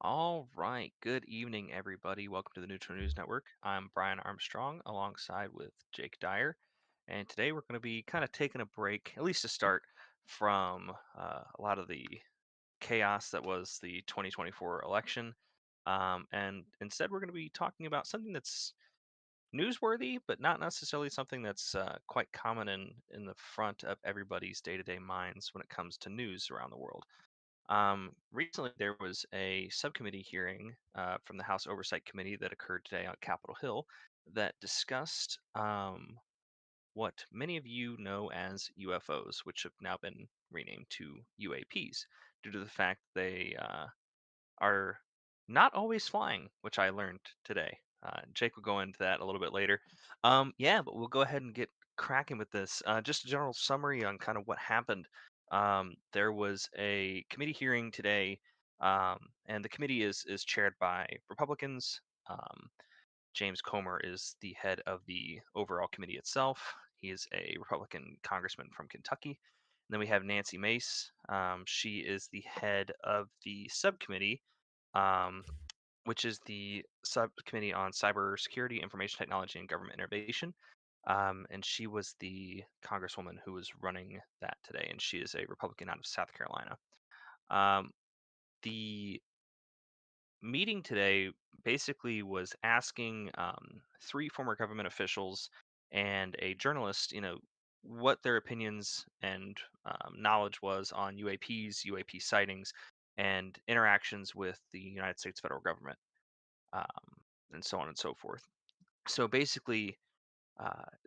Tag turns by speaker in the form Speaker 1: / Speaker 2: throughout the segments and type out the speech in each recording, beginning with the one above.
Speaker 1: All right. Good evening, everybody. Welcome to the Neutral News Network. I'm Brian Armstrong alongside with Jake Dyer. And today we're going to be kind of taking a break, at least to start, from a lot of the chaos that was the 2024 election. And instead, we're going to be talking about something that's newsworthy, but not necessarily something that's quite common in the front of everybody's day to day minds when it comes to news around the world. Recently, there was a subcommittee hearing from the House Oversight Committee that occurred today on Capitol Hill that discussed what many of you know as UFOs, which have now been renamed to UAPs due to the fact they are not always flying, which I learned today. Jake will go into that a little bit later. Yeah, but we'll go ahead and get cracking with this. Just a general summary on kind of what happened. There was a committee hearing today, and the committee is chaired by Republicans. James Comer is the head of the overall committee itself. He is a Republican congressman from Kentucky. And then we have Nancy Mace. She is the head of the subcommittee, um, which is the subcommittee on cybersecurity, information technology, and government innovation. And she was the congresswoman who was running that today, and she is a Republican out of South Carolina. Um, the meeting today basically was asking three former government officials and a journalist, what their opinions and knowledge was on UAPs, UAP sightings, and interactions with the United States federal government, and so on and so forth. So basically,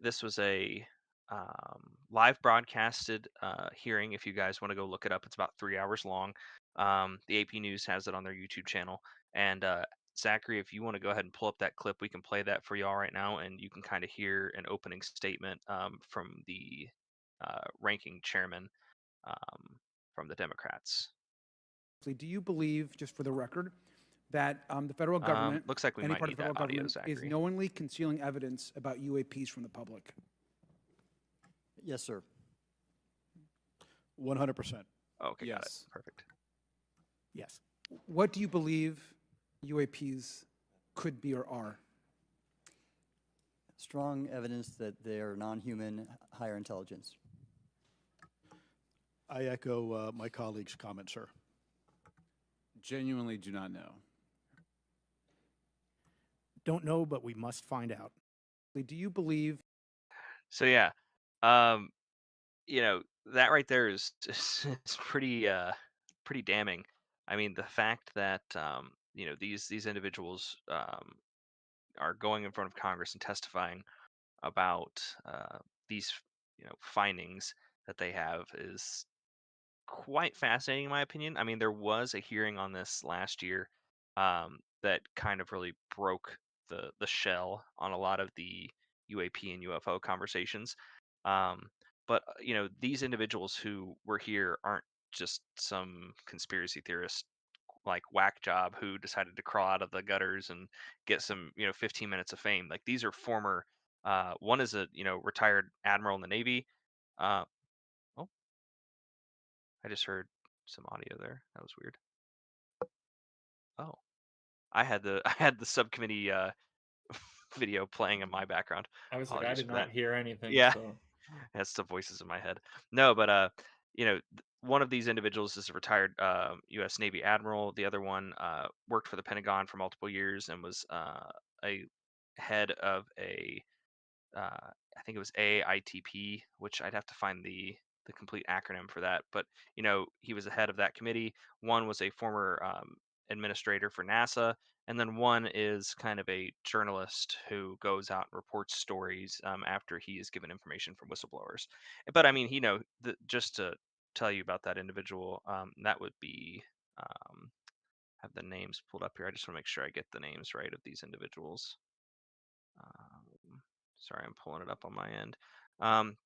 Speaker 1: this was a live broadcasted hearing. If you guys want to go look it up, it's about 3 hours long. The AP News has it on their YouTube channel. And Zachary, if you want to go ahead and pull up that clip, we can play that for y'all right now, and you can kind of hear an opening statement from the ranking chairman um, from the Democrats.
Speaker 2: Do you believe, just for the record, that the federal government,
Speaker 1: Looks like we
Speaker 2: any
Speaker 1: might
Speaker 2: part of
Speaker 1: need
Speaker 2: the
Speaker 1: that
Speaker 2: federal
Speaker 1: audio,
Speaker 2: government, is
Speaker 1: Zachary.
Speaker 2: knowingly concealing evidence about UAPs from the public?
Speaker 3: Yes, sir.
Speaker 4: 100%.
Speaker 1: Okay, got it.
Speaker 4: Yes.
Speaker 1: Perfect.
Speaker 2: Yes. What do you believe UAPs could be or are?
Speaker 3: Strong evidence that they are non-human, higher intelligence.
Speaker 4: I echo my colleague's comment, sir.
Speaker 5: Genuinely do not know.
Speaker 6: Don't know, but we must find out.
Speaker 2: Do you believe
Speaker 1: So yeah, um, that right there is is pretty damning. I mean, the fact that these individuals are going in front of Congress and testifying about these findings that they have is quite fascinating in my opinion. I mean, there was a hearing on this last year that kind of really broke the shell on a lot of the UAP and UFO conversations. Um, but these individuals who were here aren't just some conspiracy theorist like whack job who decided to crawl out of the gutters and get some 15 minutes of fame. Like these are former. One is a retired admiral in the Navy. Uh, oh, I just heard some audio there. That was weird. Oh, I had the I had the subcommittee video playing in my background.
Speaker 7: I was like, I
Speaker 1: Apologies
Speaker 7: did
Speaker 1: for that.
Speaker 7: not hear anything,
Speaker 1: Yeah,
Speaker 7: so
Speaker 1: that's the voices in my head. No, but one of these individuals is a retired U.S. Navy admiral. The other one worked for the Pentagon for multiple years and was a head of a I think it was AITP, which I'd have to find the complete acronym for that. But he was the head of that committee. One was a former administrator for NASA, and then one is kind of a journalist who goes out and reports stories after he is given information from whistleblowers. But I mean, just to tell you about that individual, that would be. Have the names pulled up here. I just want to make sure I get the names right of these individuals. Um, Sorry, I'm pulling it up on my end. Um,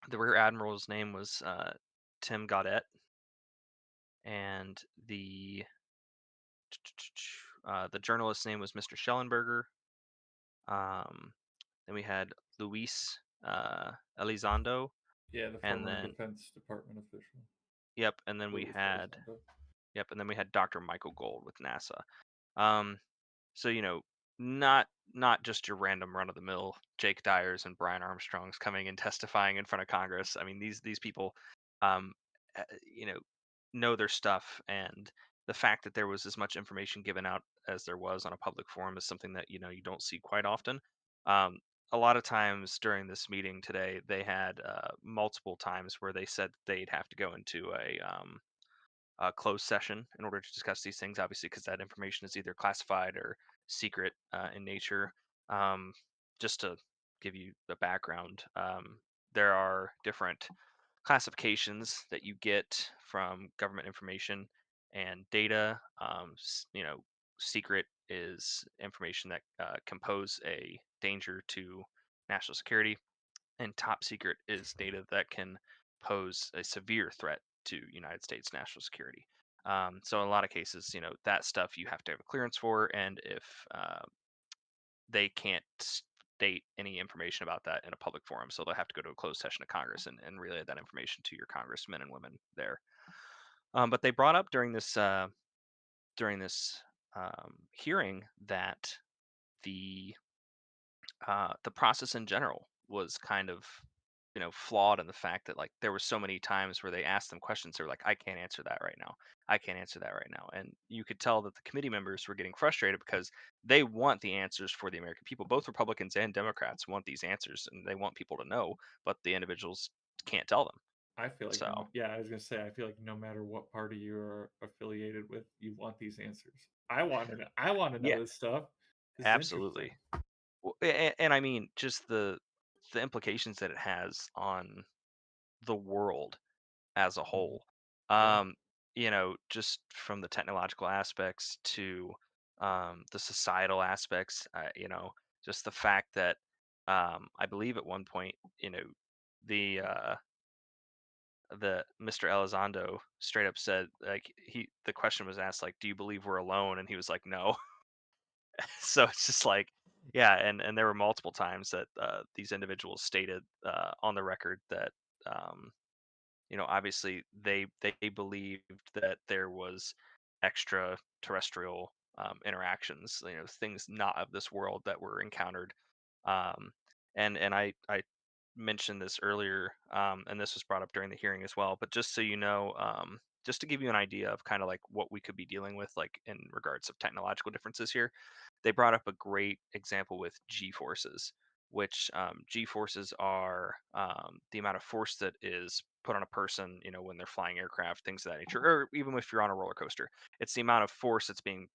Speaker 1: the rear admiral's name was Tim Gaudette, and the journalist's name was Mr. Schellenberger. Um, then we had Luis Elizondo,
Speaker 7: yeah, the
Speaker 1: and
Speaker 7: former
Speaker 1: then
Speaker 7: Defense Department official,
Speaker 1: yep, and then we
Speaker 7: Luis
Speaker 1: had
Speaker 7: Elizondo.
Speaker 1: Yep, and then we had Dr. Michael Gold with NASA. Um, so not just your random run of the mill Jake Dyers and Brian Armstrongs coming and testifying in front of Congress. I mean, these people, um, uh, you know, know their stuff, and the fact that there was as much information given out as there was on a public forum is something that you don't see quite often. Um, a lot of times during this meeting today, they had multiple times where they said they'd have to go into a closed session in order to discuss these things, obviously, because that information is either classified or secret in nature. Um, just to give you the background, there are different classifications that you get from government information and data. Secret is information that can pose a danger to national security, and top secret is data that can pose a severe threat to United States national security. So in a lot of cases, that stuff you have to have a clearance for, and if they can't state any information about that in a public forum, so they'll have to go to a closed session of Congress and relay that information to your congressmen and women there. But they brought up during this hearing that the the process in general was kind of flawed in the fact that like there were so many times where they asked them questions, they were like, I can't answer that right now, I can't answer that right now. And you could tell that the committee members were getting frustrated because they want the answers for the American people. Both Republicans and Democrats want these answers and they want people to know, but the individuals can't tell them.
Speaker 7: I feel like
Speaker 1: So
Speaker 7: yeah, I was gonna say I feel like no matter what party you're affiliated with, you want these answers. I want to know
Speaker 1: yeah,
Speaker 7: this stuff. This is interesting.
Speaker 1: absolutely. And I mean just the implications that it has on the world as a
Speaker 7: Mhm.
Speaker 1: whole.
Speaker 7: Yeah.
Speaker 1: Um, just from the technological aspects to the societal aspects, just the fact that I believe at one point, the the Mr. Elizondo straight up said, like, the question was asked, like, do you believe we're alone? And he was like, no. So it's just like, yeah, and there were multiple times that these individuals stated on the record that um, obviously they believed that there was extraterrestrial interactions, things not of this world that were encountered. Um, and I mentioned this earlier, and this was brought up during the hearing as well. But just so you know, just to give you an idea of kind of like what we could be dealing with, like in regards of technological differences here, they brought up a great example with G forces, which G forces are the amount of force that is put on a person, when they're flying aircraft, things of that nature, or even if you're on a roller coaster. It's the amount of force that's being,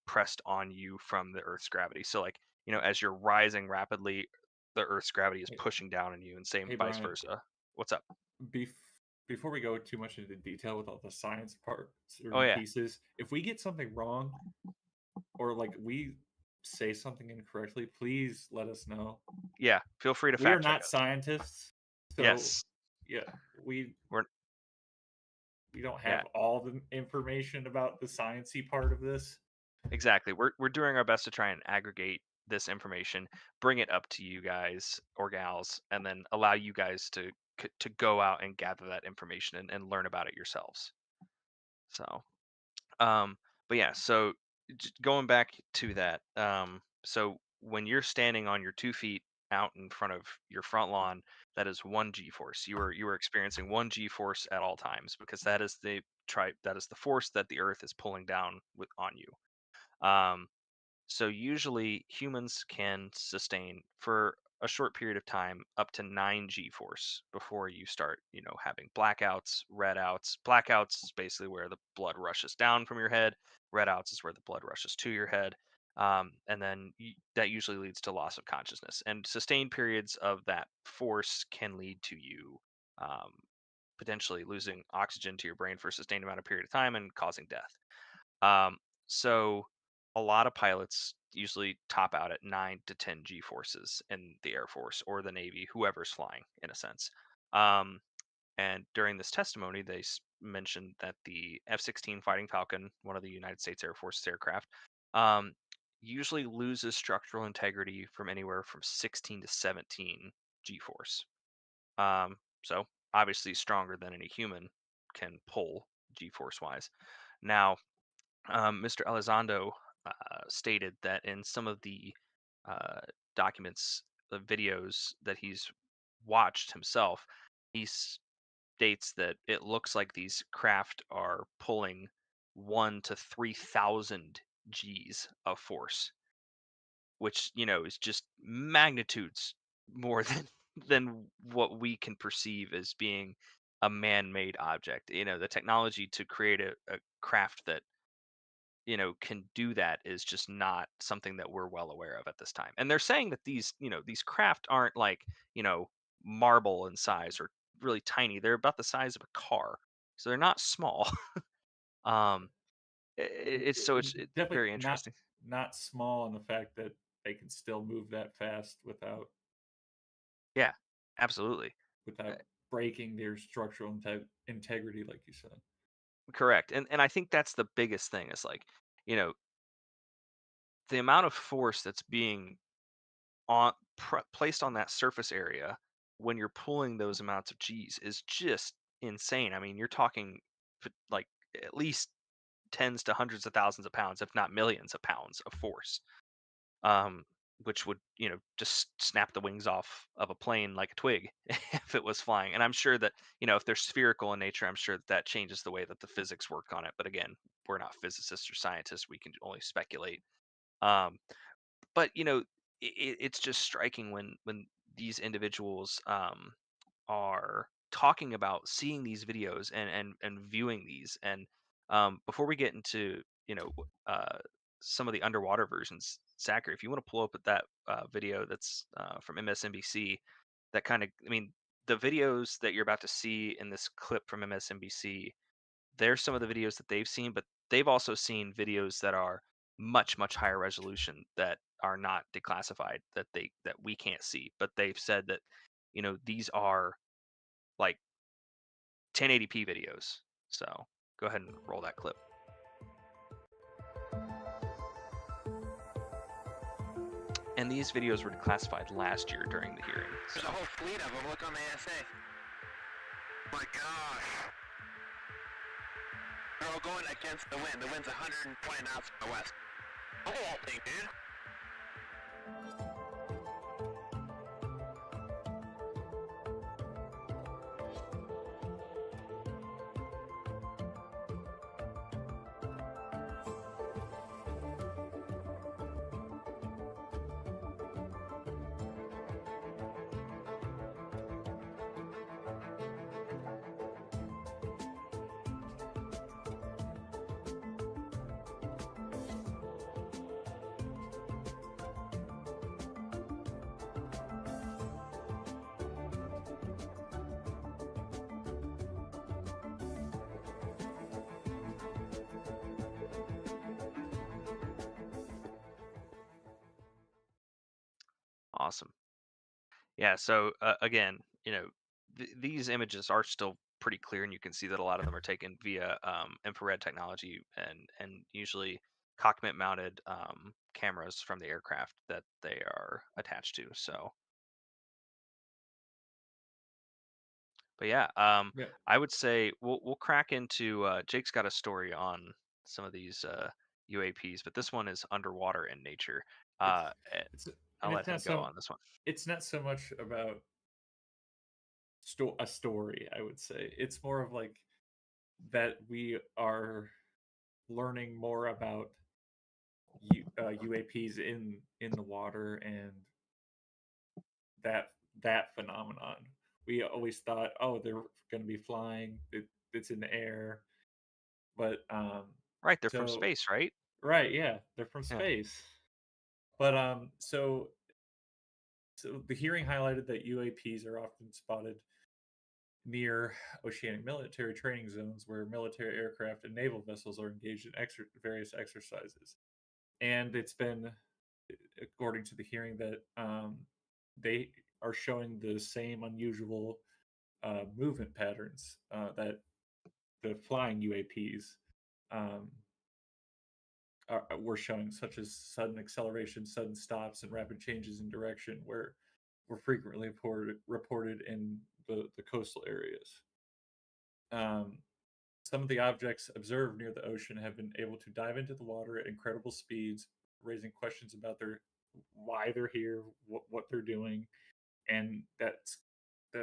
Speaker 1: pressed on you from the Earth's gravity. So, like, as you're rising rapidly, the Earth's gravity is
Speaker 7: Hey,
Speaker 1: pushing down on you, and same
Speaker 7: hey
Speaker 1: vice
Speaker 7: Brian,
Speaker 1: versa. What's up?
Speaker 7: bef- before we go too much into detail with all the science parts
Speaker 1: Oh
Speaker 7: or
Speaker 1: yeah,
Speaker 7: pieces, if we get something wrong or like we say something incorrectly, please let us know.
Speaker 1: yeah. Feel free to
Speaker 7: We are
Speaker 1: fact check
Speaker 7: not
Speaker 1: us.
Speaker 7: scientists, so
Speaker 1: Yes,
Speaker 7: yeah, we
Speaker 1: we're
Speaker 7: we don't
Speaker 1: yeah,
Speaker 7: have all the information about the sciencey part of this.
Speaker 1: exactly. We're doing our best to try and aggregate this information, bring it up to you guys or gals, and then allow you guys to go out and gather that information and learn about it yourselves. So, um, but yeah, so going back to that, so when you're standing on your 2 feet out in front of your front lawn, that is one G-force. You are experiencing one G-force at all times because that is the force that the Earth is pulling down with on you. Um, so usually humans can sustain for a short period of time up to 9 G-force before you start, having blackouts, redouts. Blackouts is basically where the blood rushes down from your head. Redouts is where the blood rushes to your head. And then that usually leads to loss of consciousness. And sustained periods of that force can lead to you um, potentially losing oxygen to your brain for a sustained amount of period of time and causing death. Um, so a lot of pilots usually top out at 9 to 10 G forces in the Air Force or the Navy, whoever's flying, in a sense. Um, and during this testimony, they mentioned that the F-16 Fighting Falcon, one of the United States Air Force's aircraft, um, usually loses structural integrity from anywhere from 16 to 17 G force. So obviously stronger than any human can pull G force wise. Now, Mr. Elizondo stated that in some of the uh, documents, the videos that he's watched himself, he states that it looks like these craft are pulling 1 to 3,000 G's of force, which is just magnitudes more than what we can perceive as being a man-made object. The technology to create a craft that can do that is just not something that we're well aware of at this time. And they're saying that these craft aren't like, marble in size or really tiny. They're about the size of a car. So they're not small. um it's
Speaker 7: Definitely
Speaker 1: very interesting.
Speaker 7: not small in the fact that they can still move that fast
Speaker 1: Yeah, absolutely. Uh,
Speaker 7: without breaking their structural integrity, like you said.
Speaker 1: Correct. And I think that's the biggest thing is like, you know, the amount of force that's being placed on that surface area when you're pulling those amounts of G's is just insane. I mean, you're talking like at least tens to hundreds of thousands of pounds, if not millions of pounds of force, um, which would just snap the wings off of a plane like a twig if it was flying. And I'm sure that if they're spherical in nature, I'm sure that that changes the way that the physics work on it. But again, we're not physicists or scientists; we can only speculate. Um, but it's just striking when these individuals are talking about seeing these videos and viewing these. And before we get into uh, some of the underwater versions, Zachary, if you want to pull up that video that's from MSNBC, that kind of, I mean, the videos that you're about to see in this clip from MSNBC, there's some of the videos that they've seen, but they've also seen videos that are much, much higher resolution that are not declassified, that we can't see. But they've said that, these are like 1080p videos. So go ahead and roll that clip. And these videos were declassified last year during the hearing. So.
Speaker 8: There's a whole fleet of them. Look on the ASA. My gosh. They're all going against the wind. The wind's 120 knots from the west. Look at that thing, dude.
Speaker 1: Awesome. Yeah. So again, these images are still pretty clear, and you can see that a lot of them are taken via infrared technology and usually cockpit mounted cameras from the aircraft that they are attached to. So, but yeah,
Speaker 7: Yeah.
Speaker 1: I would say we'll crack into. Jake's got a story on some of these UAPs, but this one is underwater in nature.
Speaker 7: It's
Speaker 1: And
Speaker 7: it's
Speaker 1: I'll
Speaker 7: and
Speaker 1: let
Speaker 7: it's
Speaker 1: him
Speaker 7: not
Speaker 1: go
Speaker 7: so
Speaker 1: on this one.
Speaker 7: it's not so much about a story, I would say. It's more of like that we are learning more about UAPs in the water and that that phenomenon. We always thought, oh, they're going to be flying. It's in the air, but
Speaker 1: Right, they're from
Speaker 7: so
Speaker 1: space, right?
Speaker 7: right, yeah, they're from
Speaker 1: Yeah.
Speaker 7: space. But so the hearing highlighted that UAPs are often spotted near oceanic military training zones where military aircraft and naval vessels are engaged in various exercises. And it's been, according to the hearing, that they are showing the same unusual movement patterns that the flying UAPs um, were showing, such as sudden acceleration, sudden stops, and rapid changes in direction, where were frequently reported in the coastal areas. Um, some of the objects observed near the ocean have been able to dive into the water at incredible speeds, raising questions about their why they're here, what they're doing, and that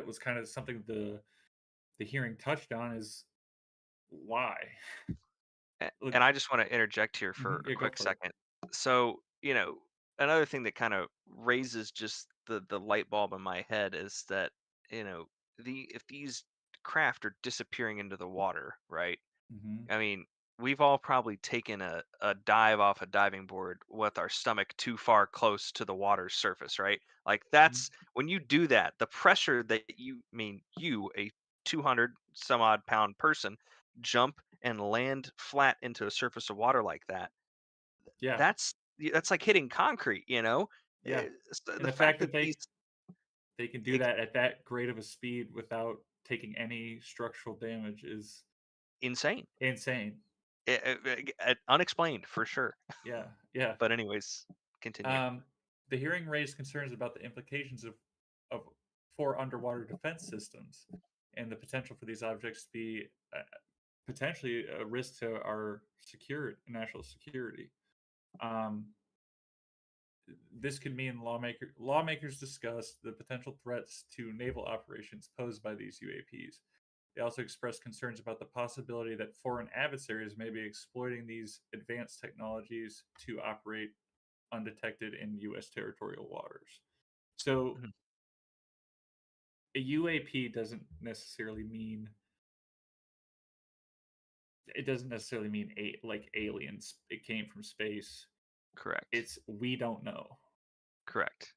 Speaker 7: was kind of something the hearing touched on is why. Like,
Speaker 1: And I just want to interject here for a
Speaker 7: yeah, go
Speaker 1: quick
Speaker 7: for it.
Speaker 1: second. So, another thing that kind of raises just the light bulb in my head is that, you know, if these craft are disappearing into the water, right?
Speaker 7: Hmm.
Speaker 1: I mean, we've all probably taken a dive off a diving board with our stomach too far close to the water's surface, right? Like that's when you do that, the pressure that you, a 200 some odd pound person, jump and land flat into a surface of water like that,
Speaker 7: Yeah,
Speaker 1: that's like hitting concrete, you know?
Speaker 7: yeah,
Speaker 1: So
Speaker 7: and
Speaker 1: the
Speaker 7: the
Speaker 1: fact
Speaker 7: fact that
Speaker 1: that these
Speaker 7: they can do that at that great of a speed without taking any structural damage is
Speaker 1: insane,
Speaker 7: insane.
Speaker 1: unexplained for sure.
Speaker 7: Yeah, yeah.
Speaker 1: But anyways, continue.
Speaker 7: Um, the hearing raised concerns about the implications of for underwater defense systems and the potential for these objects to be potentially a risk to our national security. Um, this could mean lawmakers discussed the potential threats to naval operations posed by these UAPs. They also expressed concerns about the possibility that foreign adversaries may be exploiting these advanced technologies to operate undetected in U.S. territorial waters. So
Speaker 1: Mhm.
Speaker 7: a UAP doesn't necessarily mean like aliens. It came from space.
Speaker 1: Correct.
Speaker 7: It's we don't know.
Speaker 1: Correct.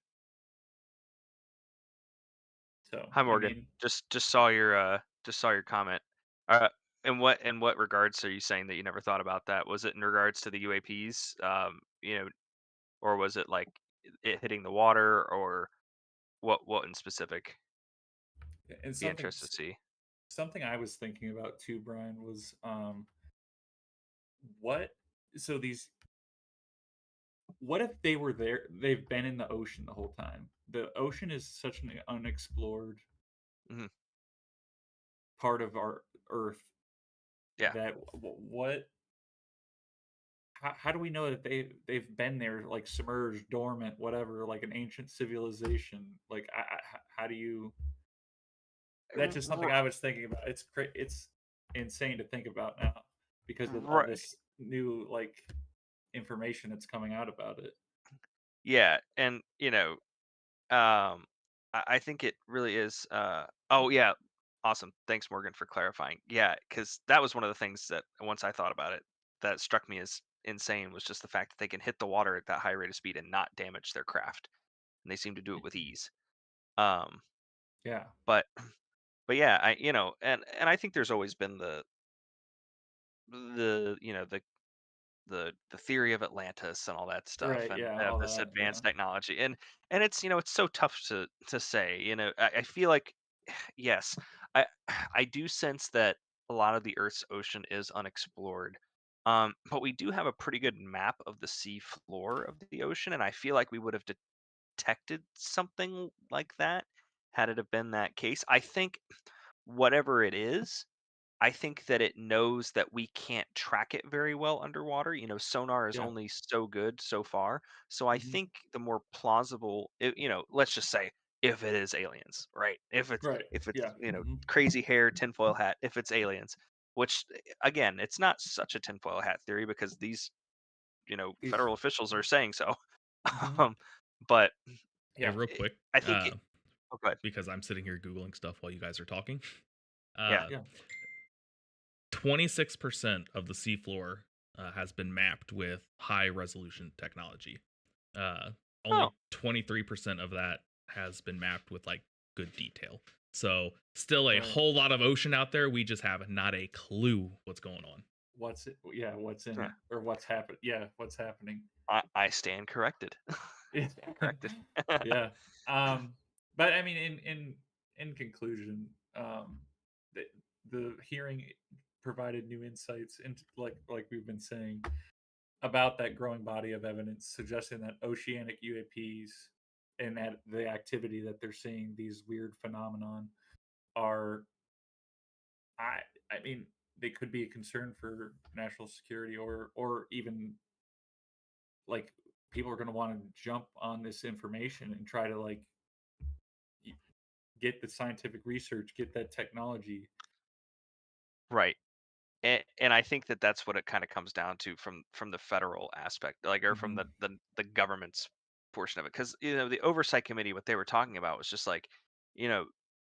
Speaker 7: So
Speaker 1: Hi,
Speaker 7: I
Speaker 1: Morgan.
Speaker 7: mean,
Speaker 1: Just saw your comment. Uh, in what regards are you saying that you never thought about that? Was it in regards to the UAPs, or was it like it hitting the water, or what in specific?
Speaker 7: and
Speaker 1: Be
Speaker 7: something
Speaker 1: interested to see.
Speaker 7: something I was thinking about too, Brian, was what so these what if they were there they've been in the ocean the whole time. The ocean is such an unexplored
Speaker 1: Hmm.
Speaker 7: part of our earth
Speaker 1: Yeah.
Speaker 7: that what how do we know that they've been there like submerged, dormant, whatever, like an ancient civilization? Like how do you that's just something I was thinking about. It's insane to think about now because of all
Speaker 1: Right.
Speaker 7: this new like information that's coming out about it.
Speaker 1: Yeah, and I think it really is. Oh yeah, awesome. Thanks, Morgan, for clarifying. Yeah, because that was one of the things that once I thought about it, that struck me as insane was just the fact that they can hit the water at that high rate of speed and not damage their craft, and they seem to do it with ease. Um,
Speaker 7: Yeah.
Speaker 1: but but yeah, and I think there's always been the theory of Atlantis and all that stuff,
Speaker 7: Right.
Speaker 1: and
Speaker 7: Yeah. All
Speaker 1: this
Speaker 7: that. Yeah.
Speaker 1: advanced technology, and it's so tough to say. I feel like yes, I I do sense that a lot of the Earth's ocean is unexplored. But we do have a pretty good map of the sea floor of the ocean, and I feel like we would have detected something like that had it have been that case. I think whatever it is, I think that it knows that we can't track it very well underwater. Sonar is
Speaker 7: Yeah.
Speaker 1: only so good so far. So I
Speaker 7: Hmm.
Speaker 1: think the more plausible, let's just say if it is aliens, right? If it's
Speaker 7: Right.
Speaker 1: if it's
Speaker 7: Yeah. Hmm.
Speaker 1: crazy hair, tinfoil hat, if it's aliens, which again, it's not such a tinfoil hat theory because these,
Speaker 7: These.
Speaker 1: federal officials are saying so.
Speaker 7: Hmm.
Speaker 1: um, but
Speaker 9: Hey,
Speaker 7: Yeah.
Speaker 9: real quick,
Speaker 1: I think it. Oh, good.
Speaker 9: because I'm sitting here Googling stuff while you guys are talking.
Speaker 1: Yeah.
Speaker 9: Uh,
Speaker 7: Yeah.
Speaker 9: 26% of the seafloor has been mapped with high resolution technology. Uh,
Speaker 1: Oh,
Speaker 9: Only 23% of that has been mapped with like good detail. So, still a
Speaker 7: Right.
Speaker 9: whole lot of ocean out there. We just have not a clue what's going on.
Speaker 7: What's it? Yeah. What's in
Speaker 1: yeah.
Speaker 7: it or what's happened? Yeah. What's happening?
Speaker 1: I stand corrected.
Speaker 7: Yeah.
Speaker 1: Stand corrected.
Speaker 7: Yeah. But I mean, in conclusion, the the hearing provided new insights into like we've been saying about that growing body of evidence suggesting that oceanic UAPs and that the activity that they're seeing, these weird phenomenon, are I I mean they could be a concern for national security, or even like people are going to want to jump on this information and try to like y- get the scientific research, get that technology.
Speaker 1: Right. And I think that that's what it kind of comes down to from the federal aspect, like, or from
Speaker 7: Hmm.
Speaker 1: the government's portion of it, because the oversight committee, what they were talking about was just like, you know,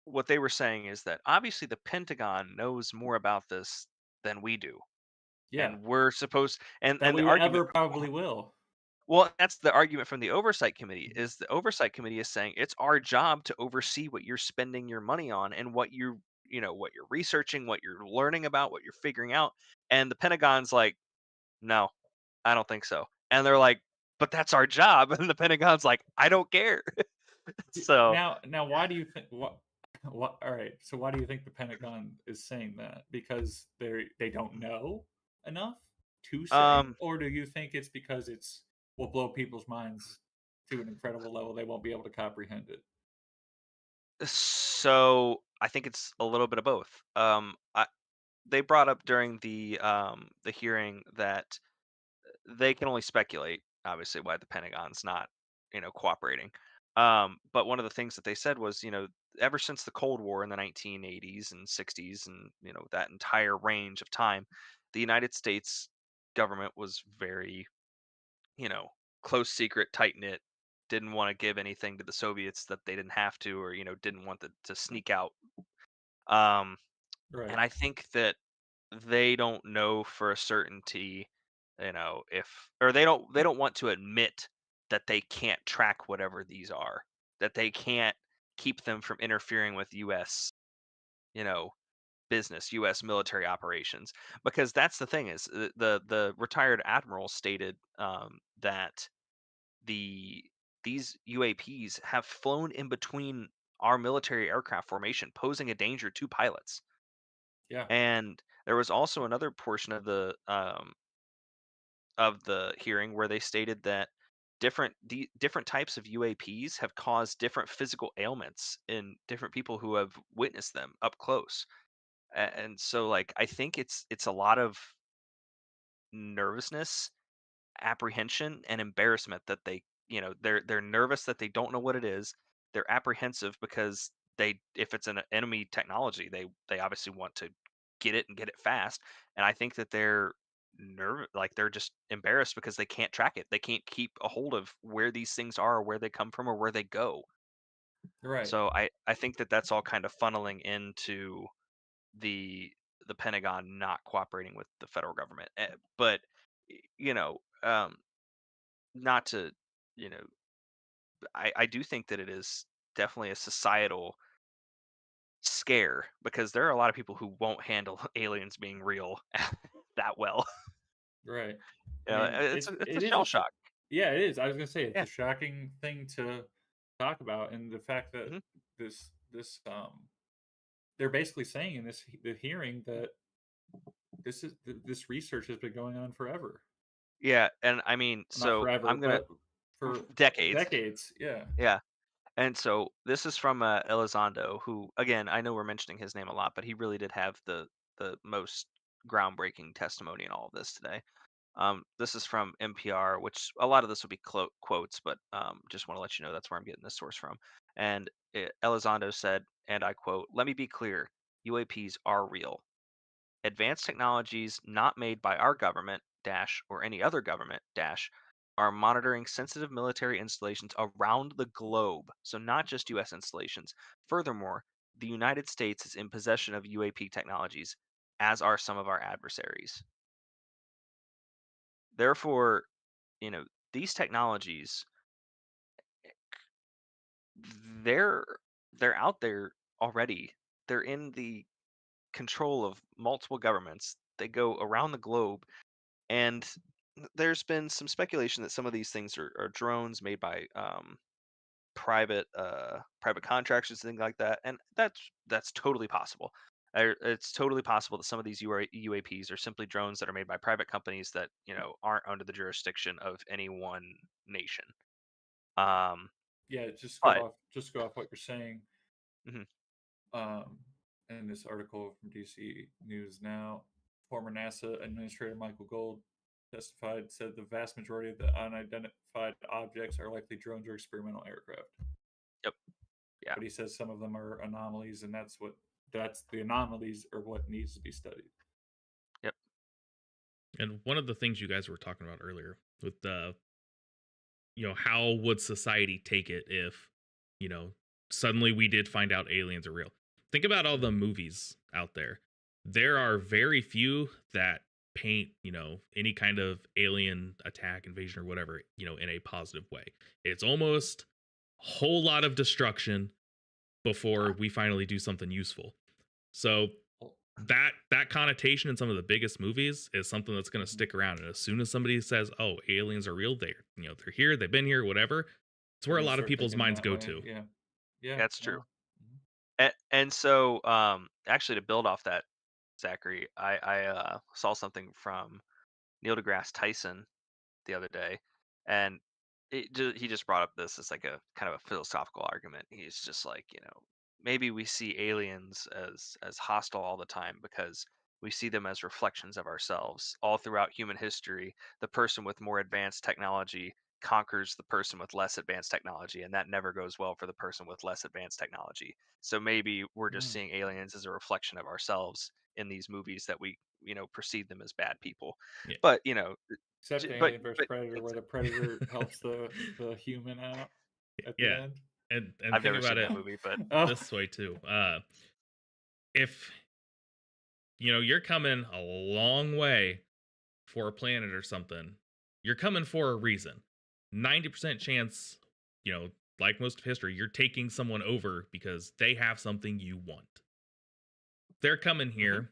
Speaker 1: what they were saying is that obviously the Pentagon knows more about this than we do,
Speaker 7: Yeah,
Speaker 1: and we're supposed
Speaker 7: that
Speaker 1: and the
Speaker 7: we
Speaker 1: argument.
Speaker 7: ever probably will.
Speaker 1: Well, that's the argument from the oversight committee, is the oversight committee is saying it's our job to oversee what you're spending your money on and what you're researching, what you're learning about, what you're figuring out. And the Pentagon's like, no, I don't think so. And they're like, but that's our job. And the Pentagon's like, I don't care. So,
Speaker 7: Now, why do you think what? What? All right. So why do you think the Pentagon is saying that? Because they don't know enough to say,
Speaker 1: um,
Speaker 7: or do you think it's because it's will blow people's minds to an incredible level they won't be able to comprehend it?
Speaker 1: so I think it's a little bit of both. They brought up during the hearing that they can only speculate, obviously, why the Pentagon's not, cooperating. But one of the things that they said was, ever since the Cold War in the 1980s and 60s, and that entire range of time, the United States government was very, you know, close secret, tight knit. Didn't want to give anything to the Soviets that they didn't have to, or didn't want to sneak out. Um,
Speaker 7: Right.
Speaker 1: and I think that they don't know for a certainty, if or they don't want to admit that they can't track whatever these are, that they can't keep them from interfering with US, you know, business, US military operations. Because that's the thing, is the retired admiral stated that the these UAPs have flown in between our military aircraft formation, posing a danger to pilots.
Speaker 7: Yeah.
Speaker 1: And there was also another portion of the hearing where they stated that different types of UAPs have caused different physical ailments in different people who have witnessed them up close. And so, like, I think it's a lot of nervousness, apprehension, and embarrassment that they're nervous that they don't know what it is. They're apprehensive because if it's an enemy technology, they obviously want to get it and get it fast. And I think that they're just embarrassed because they can't track it. They can't keep a hold of where these things are, or where they come from, or where they go.
Speaker 7: Right.
Speaker 1: So I think that that's all kind of funneling into the the Pentagon not cooperating with the federal government. But you know, not to, you know, I do think that it is definitely a societal scare, because there are a lot of people who won't handle aliens being real that well.
Speaker 7: Right. I mean,
Speaker 1: It's a
Speaker 7: it is
Speaker 1: shell shock.
Speaker 7: yeah, it is. I was gonna say it's
Speaker 1: Yeah.
Speaker 7: a shocking thing to talk about, and the fact that
Speaker 1: Mhm.
Speaker 7: this they're basically saying in the hearing that this research has been going on forever.
Speaker 1: Yeah, and I mean,
Speaker 7: Not
Speaker 1: so
Speaker 7: forever,
Speaker 1: I'm gonna
Speaker 7: but for
Speaker 1: decades.
Speaker 7: decades. Yeah.
Speaker 1: Yeah. And so this is from Elizondo, who, again, I know we're mentioning his name a lot, but he really did have the most groundbreaking testimony in all of this today. This is from NPR, which a lot of this will be quotes, but just want to let you know that's where I'm getting this source from. And Elizondo said, and I quote, "Let me be clear: UAPs are real. Advanced technologies not made by our government dash or any other government dash are monitoring sensitive military installations around the globe, so not just US installations. Furthermore, the United States is in possession of UAP technologies, as are some of our adversaries. Therefore, you know, these technologies, they're they're out there already. They're in the control of multiple governments. They go around the globe. And there's been some speculation that some of these things are drones made by private contractors and things like that, and that's totally possible. It's totally possible that some of these UAPs are simply drones that are made by private companies that aren't under the jurisdiction of any one nation. Um,
Speaker 7: Yeah,
Speaker 1: but
Speaker 7: just go off what you're saying.
Speaker 1: mhm,
Speaker 7: Um, in this article from DC News Now. former NASA Administrator Michael Gold testified, said the vast majority of the unidentified objects are likely drones or experimental aircraft.
Speaker 1: Yep. Yeah.
Speaker 7: But he says some of them are anomalies, and that's the anomalies are what needs to be studied.
Speaker 1: Yep.
Speaker 9: And one of the things you guys were talking about earlier with the, how would society take it if, suddenly we did find out aliens are real? Think about all the movies out there. There are very few that paint, any kind of alien attack, invasion, or whatever, in a positive way. It's almost a whole lot of destruction before we finally do something useful. So that connotation in some of the biggest movies is something that's going to stick around. And as soon as somebody says, "Oh, aliens are real," they're here, they've been here, whatever. It's where a lot of people's minds go to.
Speaker 7: Yeah, yeah,
Speaker 1: That's true.
Speaker 7: Mhm.
Speaker 1: And so, actually, to build off that, Zachary, I saw something from Neil deGrasse Tyson the other day, and he just brought up this as like a kind of a philosophical argument. He's just like, maybe we see aliens as hostile all the time because we see them as reflections of ourselves. All throughout human history, the person with more advanced technology conquers the person with less advanced technology, and that never goes well for the person with less advanced technology. So maybe we're just seeing aliens as a reflection of ourselves in these movies that we, perceive them as bad people.
Speaker 9: Yeah.
Speaker 1: But
Speaker 7: Except
Speaker 1: but
Speaker 7: Alien vs Predator, where the predator helps the human out at the
Speaker 9: Yeah.
Speaker 7: end.
Speaker 9: And
Speaker 1: I've
Speaker 9: think
Speaker 1: never
Speaker 9: about
Speaker 1: seen
Speaker 9: it
Speaker 1: that movie, but
Speaker 7: Oh,
Speaker 9: this way too. If you're coming a long way for a planet or something, you're coming for a reason. 90% chance, like most of history, you're taking someone over because they have something you want. They're coming here.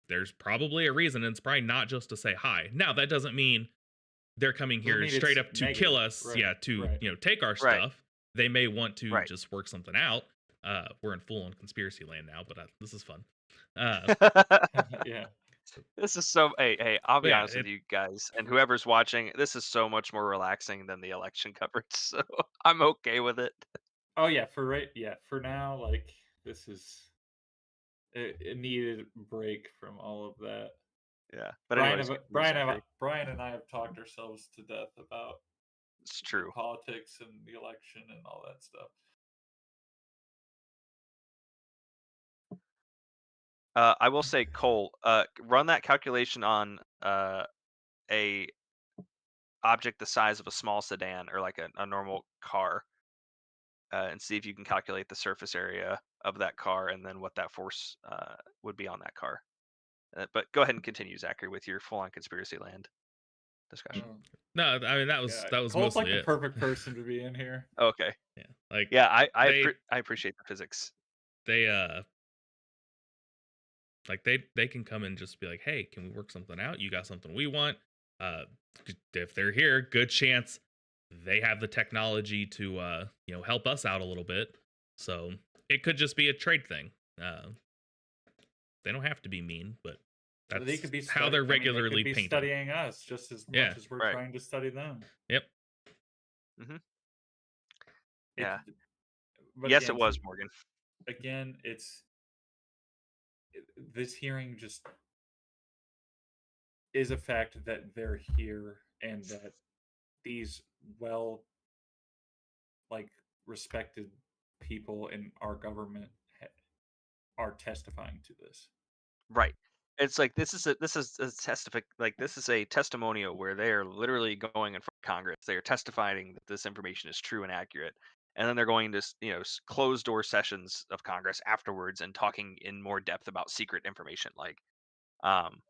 Speaker 9: There's probably a reason, and it's probably not just to say hi. Now, that doesn't mean they're coming
Speaker 7: Doesn't
Speaker 9: here
Speaker 7: mean
Speaker 9: straight
Speaker 7: it's
Speaker 9: up to kill
Speaker 7: negative.
Speaker 9: us.
Speaker 7: Right,
Speaker 9: Yeah, to
Speaker 7: right.
Speaker 9: take our
Speaker 1: Right.
Speaker 9: stuff. They may want to
Speaker 1: Right.
Speaker 9: just work something out. We're in full on conspiracy land now, but this is fun.
Speaker 7: Yeah.
Speaker 1: This is so. Hey, I'll
Speaker 9: But
Speaker 1: be
Speaker 9: yeah,
Speaker 1: honest with you guys, and whoever's watching. This is so much more relaxing than the election coverage, so I'm okay with it.
Speaker 7: Oh yeah, for now, like this is it needed a break from all of that.
Speaker 1: Yeah, but anyways, continue, Zachary.
Speaker 7: Brian and I have talked ourselves to death about
Speaker 1: It's true.
Speaker 7: politics and the election and all that stuff.
Speaker 1: I will say, Cole, run that calculation on a object the size of a small sedan or like a normal car, and see if you can calculate the surface area of that car and then what that force would be on that car. But go ahead and continue, Zachary, with your full-on conspiracy land discussion.
Speaker 9: no, I mean that was
Speaker 7: Cole's
Speaker 9: mostly
Speaker 7: like the
Speaker 9: it.
Speaker 7: perfect person to be in here.
Speaker 1: Okay.
Speaker 9: Yeah, like
Speaker 1: Yeah,
Speaker 9: they
Speaker 1: I appreciate the physics.
Speaker 9: they like they can come and just be like, hey, can we work something out? You got something we want. uh if they're here, good chance they have the technology to help us out a little bit. So it could just be a trade thing. They don't have to be mean, but that's
Speaker 7: They could be
Speaker 9: how they're
Speaker 7: they
Speaker 9: regularly
Speaker 7: could be
Speaker 9: painted.
Speaker 7: studying us just as
Speaker 9: Yeah.
Speaker 7: much as we're
Speaker 1: Right.
Speaker 7: trying to study them.
Speaker 9: Yep.
Speaker 1: Yeah.
Speaker 7: But
Speaker 1: Yes,
Speaker 7: again,
Speaker 1: it was Morgan.
Speaker 7: Again, this hearing just is a fact that they're here and that these respected people in our government are testifying to this.
Speaker 1: Right. It's like this is a this is a testimonial where they are literally going in front of Congress. They are testifying that this information is true and accurate, and then they're going to closed door sessions of Congress afterwards and talking in more depth about secret information. Like, um,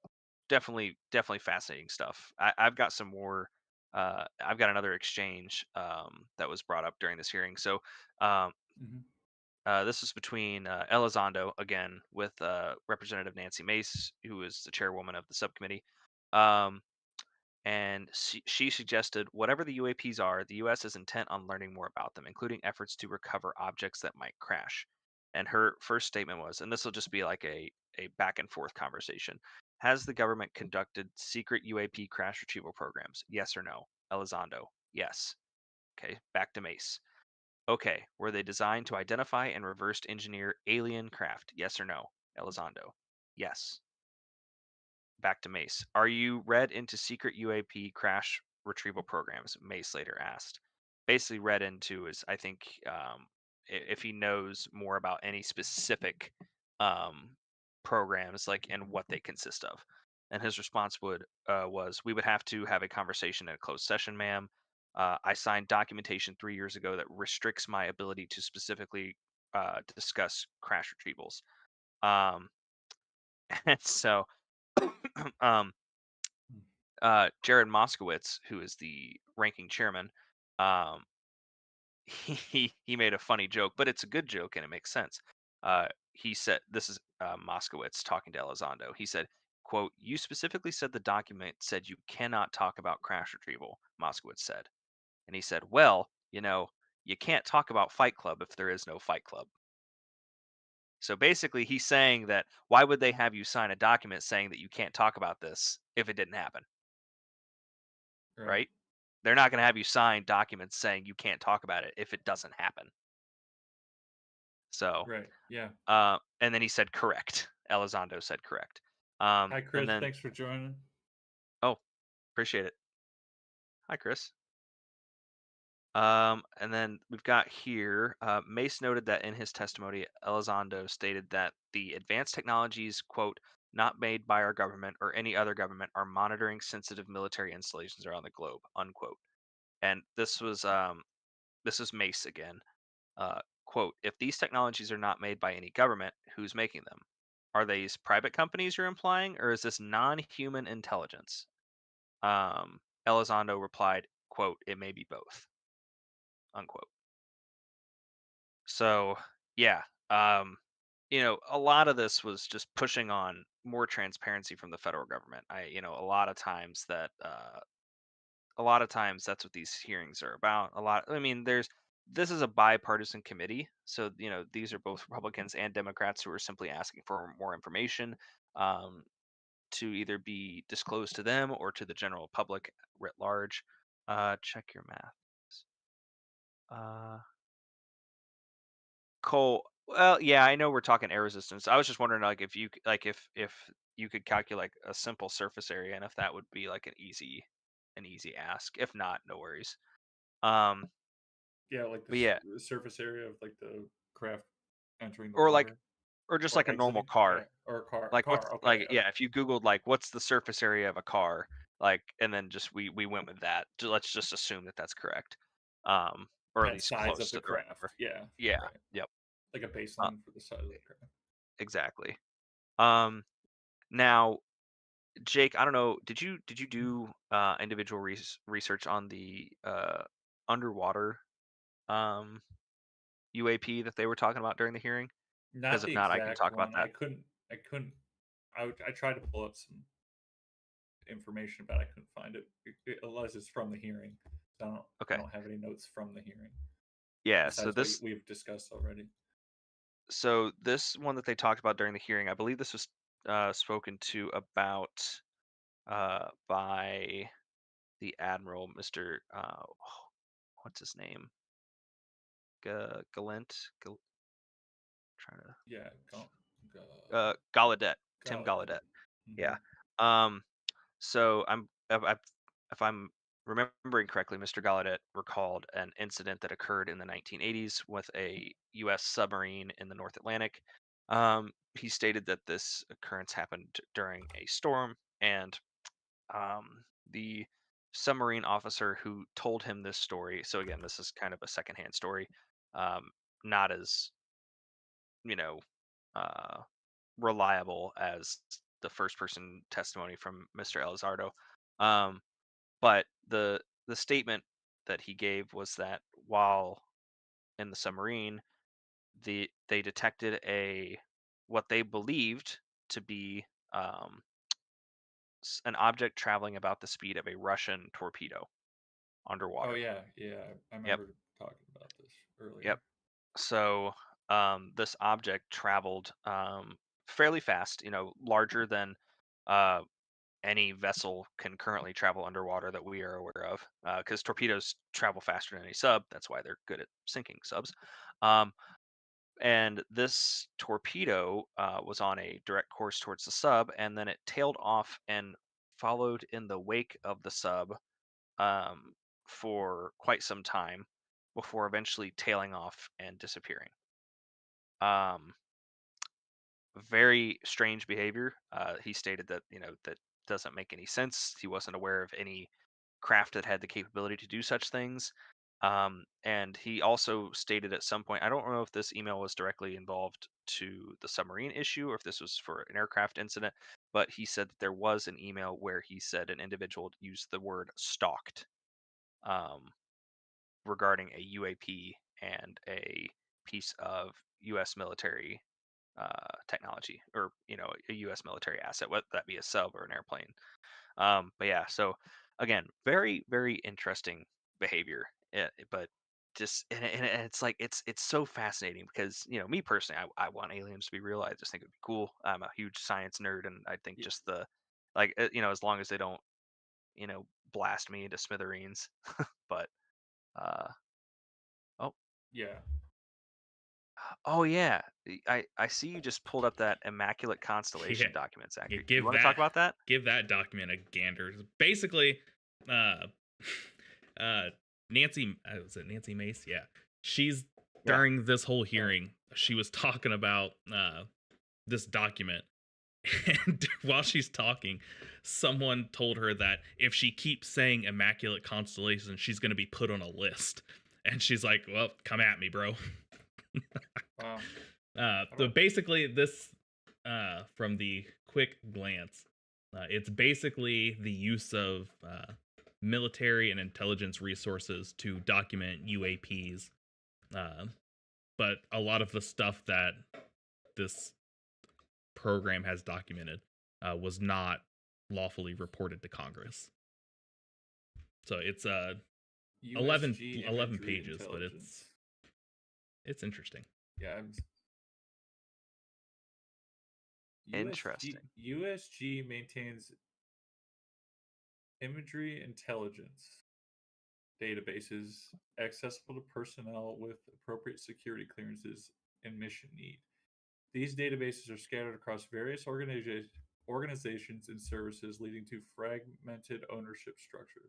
Speaker 1: definitely fascinating stuff. I've got some more. I've got another exchange that was brought up during this hearing. So um, this is between Elizondo, again, with Representative Nancy Mace, who is the chairwoman of the subcommittee. Um, and she suggested whatever the UAPs are, the U.S. is intent on learning more about them, including efforts to recover objects that might crash. And her first statement was, and this will just be like a back and forth conversation: has the government conducted secret UAP crash retrieval programs? Yes or no? Elizondo, yes. Okay, back to Mace. Okay, were they designed to identify and reverse engineer alien craft? Yes or no? Elizondo. Yes. back to Mace. Are you read into secret UAP crash retrieval programs? Mace later asked. Basically, read into is I think if he knows more about any specific um, programs, like and what they consist of. And his response was, "We would have to have a conversation in a closed session, ma'am. I signed documentation 3 years ago that restricts my ability to specifically discuss crash retrievals." Um, and so, um, Jared Moskowitz, who is the ranking chairman, um, he made a funny joke, but it's a good joke and it makes sense. He said, "This is Moskowitz talking to Elizondo." He said, "Quote: You specifically said the document said you cannot talk about crash retrieval." Moskowitz said, and he said, "Well, you can't talk about Fight Club if there is no Fight Club." So basically, he's saying that why would they have you sign a document saying that you can't talk about this if it didn't happen,
Speaker 7: Right.
Speaker 1: right? They're not going to have you sign documents saying you can't talk about it if it doesn't happen. So,
Speaker 7: Right. Yeah.
Speaker 1: and then he said correct. Elizondo said correct.
Speaker 7: Hi,
Speaker 1: And
Speaker 7: Chris.
Speaker 1: then,
Speaker 7: Thanks for joining.
Speaker 1: oh, appreciate it. Hi, Chris. And then we've got here, Mace noted that in his testimony, Elizondo stated that the advanced technologies, quote, not made by our government or any other government are monitoring sensitive military installations around the globe, unquote. And this is Mace again. Quote, if these technologies are not made by any government, who's making them? Are these private companies you're implying, or is this non-human intelligence? Elizondo replied, quote, it may be both, unquote. So yeah, a lot of this was just pushing on more transparency from the federal government. A lot of times that's what these hearings are about. I mean, this is a bipartisan committee, so these are both Republicans and Democrats who are simply asking for more information um, to either be disclosed to them or to the general public writ large. Check your math. Uh, Cole, well, yeah, I know we're talking air resistance. I was just wondering, like, if if you could calculate a simple surface area, and if that would be like an easy ask. If not, no worries. Um,
Speaker 7: Yeah, like
Speaker 1: but yeah,
Speaker 7: the surface area of like the craft entering the
Speaker 1: or like,
Speaker 7: water
Speaker 1: or just
Speaker 7: or
Speaker 1: like a normal
Speaker 7: exiting.
Speaker 1: car.
Speaker 7: Yeah, or a car.
Speaker 1: Like, what's
Speaker 7: Car. Okay.
Speaker 1: like, yeah, if you Googled like what's the surface area of a car, like, and then just we went with that. Let's just assume that that's correct, or at
Speaker 7: That
Speaker 1: least
Speaker 7: size
Speaker 1: close
Speaker 7: of the
Speaker 1: to the right number.
Speaker 7: craft. Yeah.
Speaker 1: Yeah.
Speaker 7: Right.
Speaker 1: Yep.
Speaker 7: Like a
Speaker 1: Uh,
Speaker 7: baseline for the size of the craft.
Speaker 1: exactly. Um, Now, Jake, I don't know. Did you do individual research on the underwater um, UAP that they were talking about during the hearing? Because
Speaker 7: Not
Speaker 1: if
Speaker 7: the
Speaker 1: not, I can
Speaker 7: exact
Speaker 1: talk about
Speaker 7: one.
Speaker 1: that.
Speaker 7: I couldn't. I tried to pull up some information, but I couldn't find it, unless it's from the hearing. So I
Speaker 1: Okay.
Speaker 7: don't have any notes from the hearing
Speaker 1: Yeah.
Speaker 7: besides what we've discussed already.
Speaker 1: So this one that they talked about during the hearing, I believe this was spoken to about by the admiral, Mr. What's his name? Gallant. Trying to
Speaker 7: Yeah.
Speaker 1: Gallaudet. Tim
Speaker 7: Gallaudet.
Speaker 1: Gallaudet.
Speaker 7: Hmm.
Speaker 1: Yeah. Um, so if I'm remembering correctly, Mr. Gallaudet recalled an incident that occurred in the 1980s with a U.S. submarine in the North Atlantic. He stated that this occurrence happened during a storm, and the submarine officer who told him this story. So again, this is kind of a secondhand story, not as you know uh, reliable as the first person testimony from Mr. Elizardo. Um, but the statement that he gave was that while in the submarine, they detected a what they believed to be an object traveling about the speed of a Russian torpedo
Speaker 7: Oh
Speaker 1: underwater.
Speaker 7: yeah, yeah. I
Speaker 1: Yep,
Speaker 7: remember talking about this
Speaker 1: yep.
Speaker 7: earlier.
Speaker 1: So this object traveled fairly fast, larger than uh, any vessel can currently travel underwater that we are aware of, because torpedoes travel faster than any sub. That's why they're good at sinking subs. Um, and this torpedo was on a direct course towards the sub, and then it tailed off and followed in the wake of the sub um, for quite some time before eventually tailing off and disappearing. Um, very strange behavior. He stated that that doesn't make any sense. He wasn't aware of any craft that had the capability to do such things. And he also stated at some point, I don't know if this email was directly involved to the submarine issue or if this was for an aircraft incident, but he said that there was an email where he said an individual used the word stalked um, regarding a UAP and a piece of U.S. military technology, or a U.S. military asset, whether that be a sub or an airplane. But yeah, so again, very very interesting behavior, but just and it's like it's so fascinating because me personally, I want aliens to be real. I just think it'd be cool. I'm a huge science nerd, and I think
Speaker 7: Y-
Speaker 1: just the as long as they don't blast me into smithereens. But uh oh
Speaker 7: Yeah.
Speaker 1: oh yeah, I see you just pulled up that Immaculate Constellation
Speaker 9: Yeah,
Speaker 1: document,
Speaker 9: yeah,
Speaker 1: Zachary. You want to talk about that?
Speaker 9: give that document a gander. Basically, uh, uh, Nancy, was it Nancy Mace? Yeah, she's
Speaker 1: Yeah.
Speaker 9: during this whole hearing, she was talking about this document, and while she's talking, someone told her that if she keeps saying Immaculate Constellation, she's going to be put on a list, and she's like, "Well, come at me, bro."
Speaker 7: Wow.
Speaker 9: So basically, this, from the quick glance, it's basically the use of military and intelligence resources to document UAPs. Uh, but a lot of the stuff that this program has documented was not lawfully reported to Congress. So it's 11
Speaker 7: USG
Speaker 9: 11
Speaker 7: imagery
Speaker 9: pages, but
Speaker 7: intelligence.
Speaker 9: it's interesting.
Speaker 7: Yeah.
Speaker 1: Interesting.
Speaker 7: USG maintains imagery intelligence databases accessible to personnel with appropriate security clearances and mission need. These databases are scattered across various organizations and services, leading to fragmented ownership structure.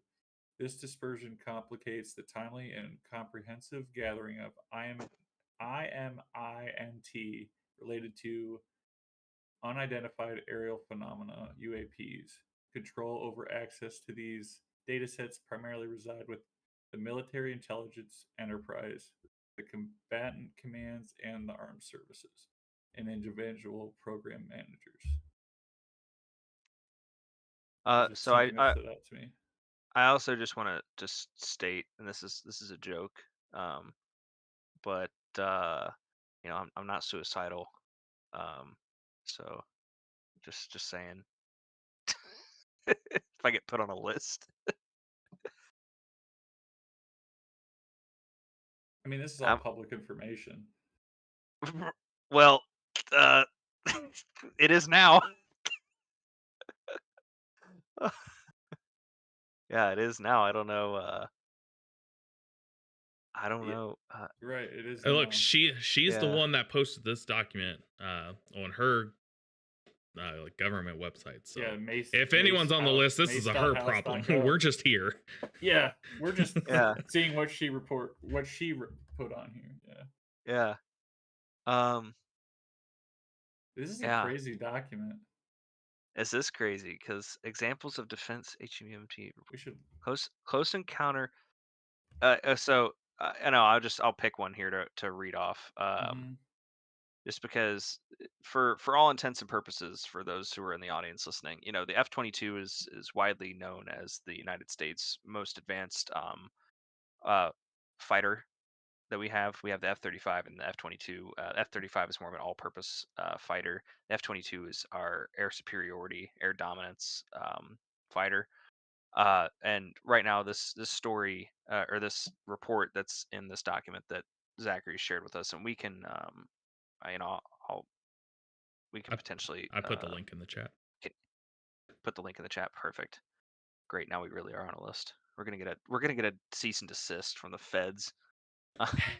Speaker 7: This dispersion complicates the timely and comprehensive gathering of IMINT related to unidentified aerial phenomena, UAPs. Control over access to these datasets primarily reside with the military intelligence enterprise, the combatant commands, and the armed services, and individual program managers. Just
Speaker 1: So
Speaker 7: something that stood out to me.
Speaker 1: I also just want to just state, and this is a joke, but I'm not suicidal, so just saying, if I get put on a list.
Speaker 7: I mean, this is all
Speaker 1: I'm,
Speaker 7: public information.
Speaker 1: well, uh, it is now. Yeah, it is now. I don't know. I don't
Speaker 7: Yeah,
Speaker 1: know.
Speaker 7: right. It is
Speaker 9: Hey, look,
Speaker 7: now.
Speaker 9: she's the
Speaker 1: Yeah.
Speaker 9: one that posted this document on her like government website. So
Speaker 7: Yeah, Mace.
Speaker 9: if anyone's on the list, this is a her problem. We're just here.
Speaker 7: Yeah, we're just
Speaker 1: Yeah.
Speaker 7: seeing what she put on here. Yeah,
Speaker 1: Yeah.
Speaker 7: this is a
Speaker 1: Yeah.
Speaker 7: crazy document.
Speaker 1: Is this crazy? Because examples of defense HMT
Speaker 7: We should.
Speaker 1: close encounter. So I know I'll pick one here to read off.
Speaker 7: Mhm.
Speaker 1: Just because for all intents and purposes, for those who are in the audience listening, the F-22 is widely known as the United States' most advanced fighter that we have. We have the F-35 and the F-22. F-35 is more of an all-purpose fighter. The F-22 is our air superiority, air dominance fighter. And right now, this story or this report that's in this document that Zachary shared with us, and we can, I'll we can potentially
Speaker 9: I put the link in the chat.
Speaker 1: put the link in the chat. Perfect. Great. Now we really are on a list. We're gonna get a cease and desist from the feds.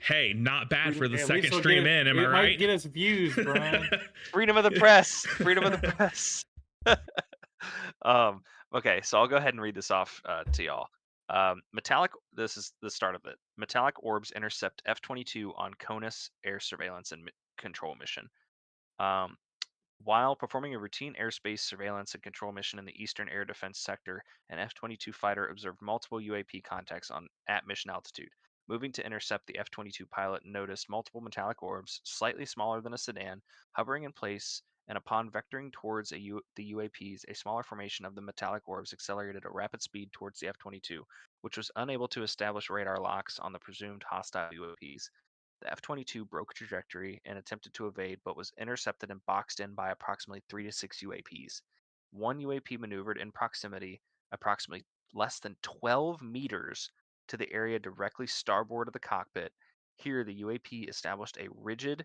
Speaker 9: Hey, not bad for the
Speaker 7: At least
Speaker 9: second
Speaker 7: it'll
Speaker 9: stream in, am I
Speaker 7: it might
Speaker 9: right?
Speaker 7: get us views, Brian.
Speaker 1: Freedom of the press. Freedom of the press. um, okay, so I'll go ahead and read this off to y'all. This is the start of it. Metallic orbs intercept F-22 on CONUS air surveillance and control mission. Um, While performing a routine airspace surveillance and control mission in the Eastern Air Defense Sector, an F-22 fighter observed multiple UAP contacts at mission altitude. Moving to intercept, the F-22 pilot noticed multiple metallic orbs, slightly smaller than a sedan, hovering in place, and upon vectoring towards the UAPs, a smaller formation of the metallic orbs accelerated at rapid speed towards the F-22, which was unable to establish radar locks on the presumed hostile UAPs. The F-22 broke trajectory and attempted to evade, but was intercepted and boxed in by approximately 3 to 6 UAPs. One UAP maneuvered in proximity, approximately less than 12 meters to the area directly starboard of the cockpit. Here, the UAP established a rigid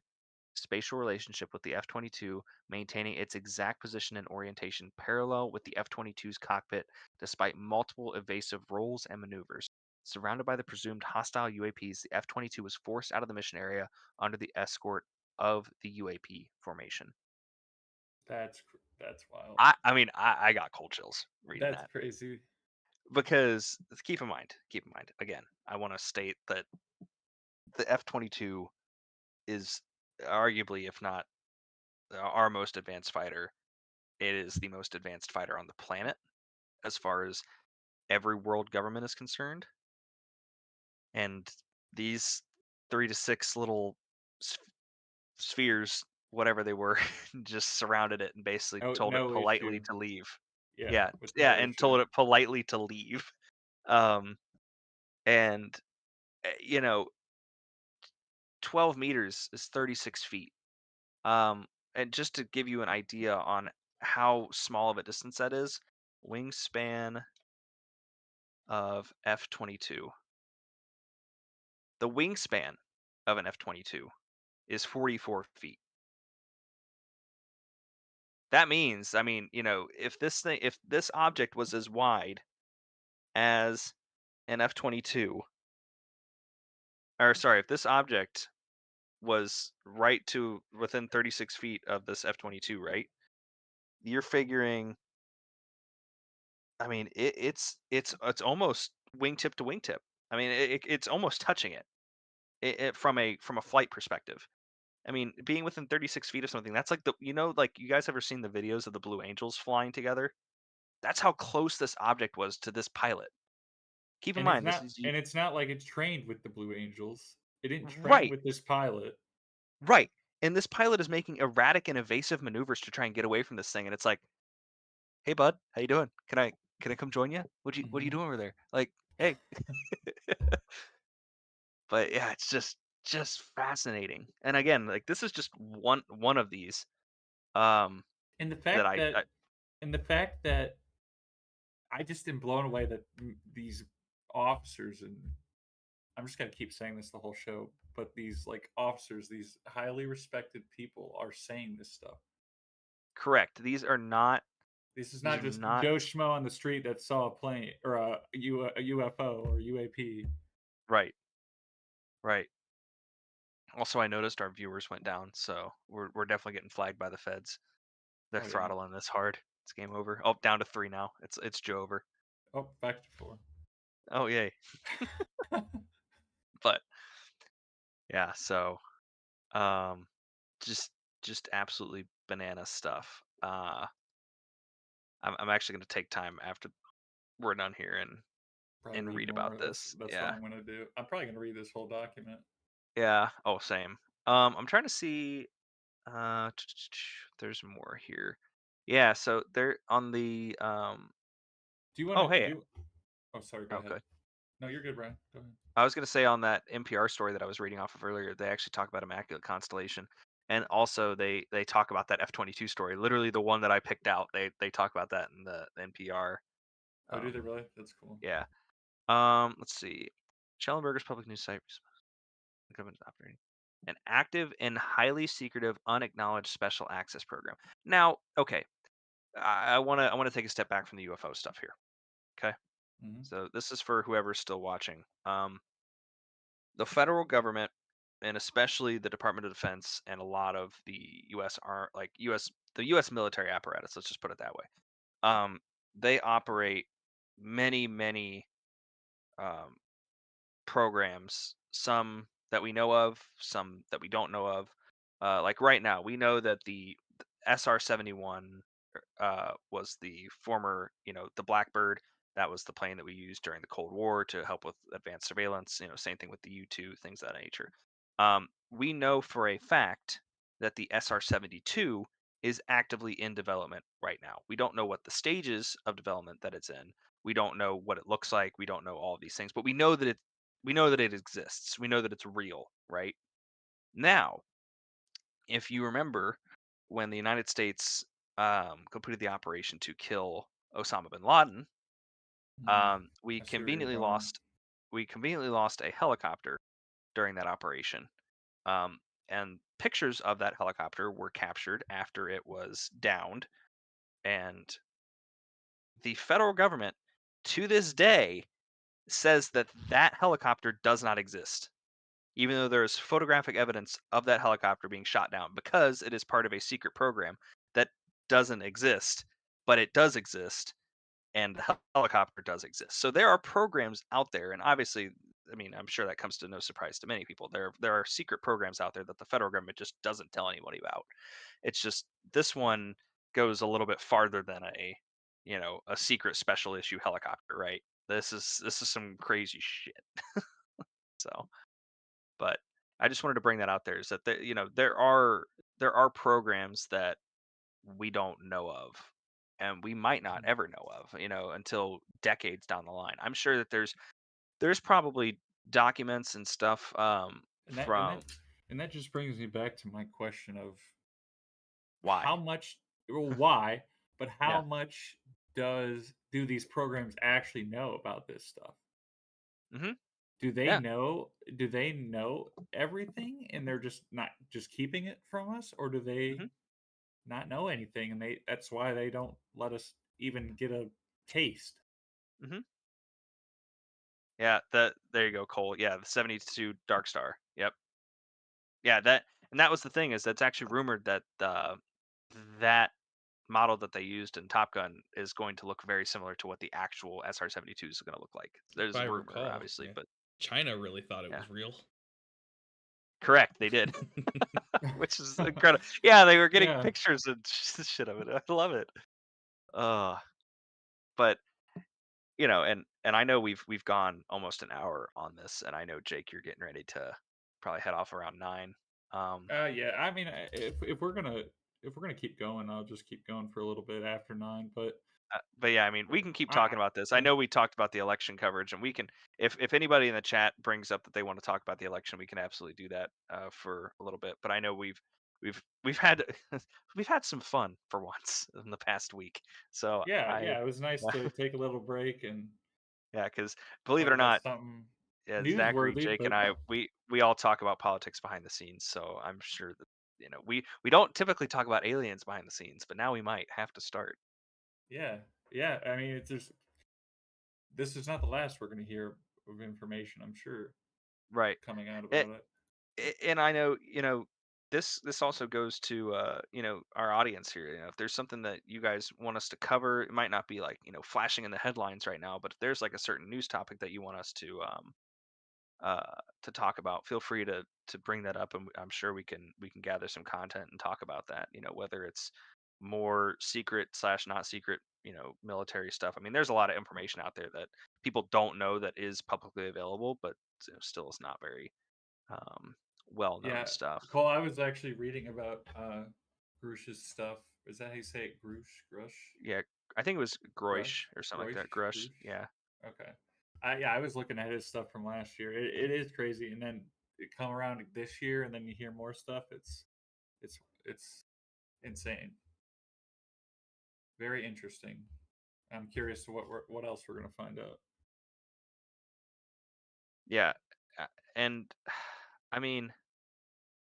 Speaker 1: spatial relationship with the F-22, maintaining its exact position and orientation parallel with the F-22's cockpit despite multiple evasive rolls and maneuvers. Surrounded by the presumed hostile UAPs, the F-22 was forced out of the mission area under the escort of the UAP formation.
Speaker 7: That's wild.
Speaker 1: I got cold chills reading
Speaker 7: That's
Speaker 1: that
Speaker 7: crazy.
Speaker 1: because keep in mind, again, I want to state that the F-22 is arguably, if not our most advanced fighter. It is the most advanced fighter on the planet as far as every world government is concerned. And these 3 to 6 little spheres, whatever they were, just surrounded it and basically told it
Speaker 7: No
Speaker 1: politely
Speaker 7: issue.
Speaker 1: to leave.
Speaker 7: Yeah,
Speaker 1: Yeah,
Speaker 7: with
Speaker 1: yeah,
Speaker 7: no
Speaker 1: and
Speaker 7: issue.
Speaker 1: told it politely to leave. Um, and 12 meters is 36 feet. And just to give you an idea on how small of a distance that is, wingspan of F-22. The wingspan of an F-22 is 44 feet. That means, if this object was as wide as an F-22, or sorry, if this object was right to within 36 feet of this F-22, right? You're figuring, it's almost wingtip to wingtip. It's almost touching it from a flight perspective. Being within 36 feet of something, that's like like you guys ever seen the videos of the Blue Angels flying together? That's how close this object was to this pilot. Keep in
Speaker 7: And it's
Speaker 1: mind,
Speaker 7: not like it's trained with the Blue Angels. It didn't train
Speaker 1: right,
Speaker 7: with this pilot.
Speaker 1: right. And this pilot is making erratic and evasive maneuvers to try and get away from this thing. And it's like, hey, bud, how you doing? Can I come join you? What are you
Speaker 7: Mhm.
Speaker 1: doing over there? Like, hey. But yeah, it's just fascinating. And again, like this is just one of these.
Speaker 7: And the
Speaker 1: That
Speaker 7: fact that and the fact that I just am blown away that these officers, and I'm just gonna keep saying this the whole show, but these like officers, these highly respected people are saying this stuff.
Speaker 1: correct. These are not
Speaker 7: This is
Speaker 1: these are
Speaker 7: not just
Speaker 1: not
Speaker 7: Joe Schmo on the street that saw a plane or a UFO or UAP.
Speaker 1: right. Right. Also, I noticed our viewers went down, so we're definitely getting flagged by the feds. They're
Speaker 7: Oh yeah.
Speaker 1: throttling this hard. It's game over. Oh, down to 3 now. It's Joe over.
Speaker 7: Oh, back to 4.
Speaker 1: Oh, yay. But yeah, so um just just absolutely banana stuff. I'm actually going to take time after we're done here
Speaker 7: Probably
Speaker 1: and
Speaker 7: read
Speaker 1: read
Speaker 7: more.
Speaker 1: about this.
Speaker 7: That's what
Speaker 1: Yeah.
Speaker 7: I'm gonna do. I'm probably gonna read this whole document.
Speaker 1: Yeah. Oh, same. I'm trying to see there's more here. Yeah, so they're on the
Speaker 7: Do you want
Speaker 1: oh,
Speaker 7: to
Speaker 1: hey.
Speaker 7: do? Oh, sorry. Go
Speaker 1: Oh,
Speaker 7: ahead.
Speaker 1: good.
Speaker 7: No, you're good, Brian. Go ahead.
Speaker 1: I was going to say on that NPR story that I was reading off of earlier, they actually talk about Immaculate Constellation, and also they talk about that F-22 story. Literally the one that I picked out. They talk about that in the NPR.
Speaker 7: Oh, do they
Speaker 1: Um,
Speaker 7: really? That's cool.
Speaker 1: yeah. Let's see. Schellenberger's public news site. The government is operating an active and highly secretive, unacknowledged special access program. Now, okay, I want to take a step back from the UFO stuff here. Okay,
Speaker 7: Hmm.
Speaker 1: so this is for whoever's still watching. the federal government, and especially the Department of Defense and a lot of the U.S. are like the U.S. military apparatus. Let's just put it that way. Um, they operate many um, programs, some that we know of, some that we don't know of. Like right now, we know that the SR-71 was the former, the Blackbird. That was the plane that we used during the Cold War to help with advanced surveillance. Same thing with the U-2, things of that nature. We know for a fact that the SR-72 is actively in development right now. We don't know what the stages of development that it's in. We don't know what it looks like. We don't know all of these things, but we know that it exists. We know that it's real, right? Now, if you remember when the United States completed the operation to kill Osama bin Laden, we
Speaker 7: I see where you're
Speaker 1: conveniently
Speaker 7: going.
Speaker 1: lost a helicopter during that operation. Um, and pictures of that helicopter were captured after it was downed, and the federal government to this day says that that helicopter does not exist, even though there is photographic evidence of that helicopter being shot down because it is part of a secret program that doesn't exist, but it does exist, and the helicopter does exist. So there are programs out there, and obviously, I mean, I'm sure that comes to no surprise to many people. There are secret programs out there that the federal government just doesn't tell anybody about. It's just this one goes a little bit farther than a secret special issue helicopter, right? This is some crazy shit. So, but I just wanted to bring that out there is that there are programs that we don't know of, and we might not
Speaker 7: Mm.
Speaker 1: ever know of, until decades down the line. I'm sure that there's probably documents and stuff
Speaker 7: And that and
Speaker 1: from
Speaker 7: that and that just brings me back to my question of
Speaker 1: why.
Speaker 7: how much, well, why, but how
Speaker 1: Yeah.
Speaker 7: much do these programs actually know about this stuff?
Speaker 1: Hmm.
Speaker 7: Do they
Speaker 1: Yeah.
Speaker 7: know do they know everything and they're just not just keeping it from us, or do they
Speaker 1: Hmm.
Speaker 7: not know anything and that's why they don't let us even get a taste?
Speaker 1: Hmm. Yeah. There you go, Cole. Yeah, the 72 Dark Star. Yep. Yeah. That was the thing is that's actually rumored that that model that they used in Top Gun is going to look very similar to what the actual SR-72 is going to look like.
Speaker 9: If
Speaker 1: There's
Speaker 9: I
Speaker 1: a rumor,
Speaker 9: recall,
Speaker 1: obviously,
Speaker 9: yeah,
Speaker 1: but
Speaker 9: China really thought it
Speaker 1: yeah,
Speaker 9: was real.
Speaker 1: correct, they did, which is incredible. Yeah, they were getting
Speaker 7: Yeah.
Speaker 1: pictures and shit of it. I love it. Uh, but and I know we've gone almost an hour on this, and I know Jake, you're getting ready to probably head off around 9. Um,
Speaker 7: Yeah. I mean, if we're gonna keep going, I'll just keep going for a little bit after 9.
Speaker 1: but yeah, I mean, we can keep
Speaker 7: I,
Speaker 1: talking about this. I know we talked about the election coverage, and we can, if anybody in the chat brings up that they want to talk about the election, we can absolutely do that for a little bit. But I know we've had we've had some fun for once in the past week. So
Speaker 7: yeah, it was nice to take a little break and
Speaker 1: yeah, because believe it
Speaker 7: talk
Speaker 1: or
Speaker 7: about
Speaker 1: not,
Speaker 7: something
Speaker 1: yeah, Zachary,
Speaker 7: newsworthy.
Speaker 1: Jake, and
Speaker 7: But
Speaker 1: I we all talk about politics behind the scenes. So I'm sure that we don't typically talk about aliens behind the scenes, but now we might have to start.
Speaker 7: yeah, yeah. I mean, it's just this is not the last we're gonna hear of information, I'm sure,
Speaker 1: Right.
Speaker 7: coming out about it.
Speaker 1: And I know, this also goes to our audience here. If there's something that you guys want us to cover, it might not be like, flashing in the headlines right now, but if there's like a certain news topic that you want us to talk about, feel free to bring that up, and I'm sure we can gather some content and talk about that. Whether it's more secret slash not secret, military stuff. I mean, there's a lot of information out there that people don't know that is publicly available, but still is not very um, well-known
Speaker 7: Yeah,
Speaker 1: stuff.
Speaker 7: Cole, I was actually reading about Grush's stuff. Is that how you say it? Grush?
Speaker 1: Yeah, I think it was Groish
Speaker 7: Grush?
Speaker 1: or something like
Speaker 7: Grush?
Speaker 1: that. Grush.
Speaker 7: Grush?
Speaker 1: Yeah.
Speaker 7: Okay. I was looking at his stuff from last year. It is crazy, and then it come around this year, and then you hear more stuff. It's insane. Very interesting. I'm curious to what else we're gonna find out.
Speaker 1: Yeah. And I mean,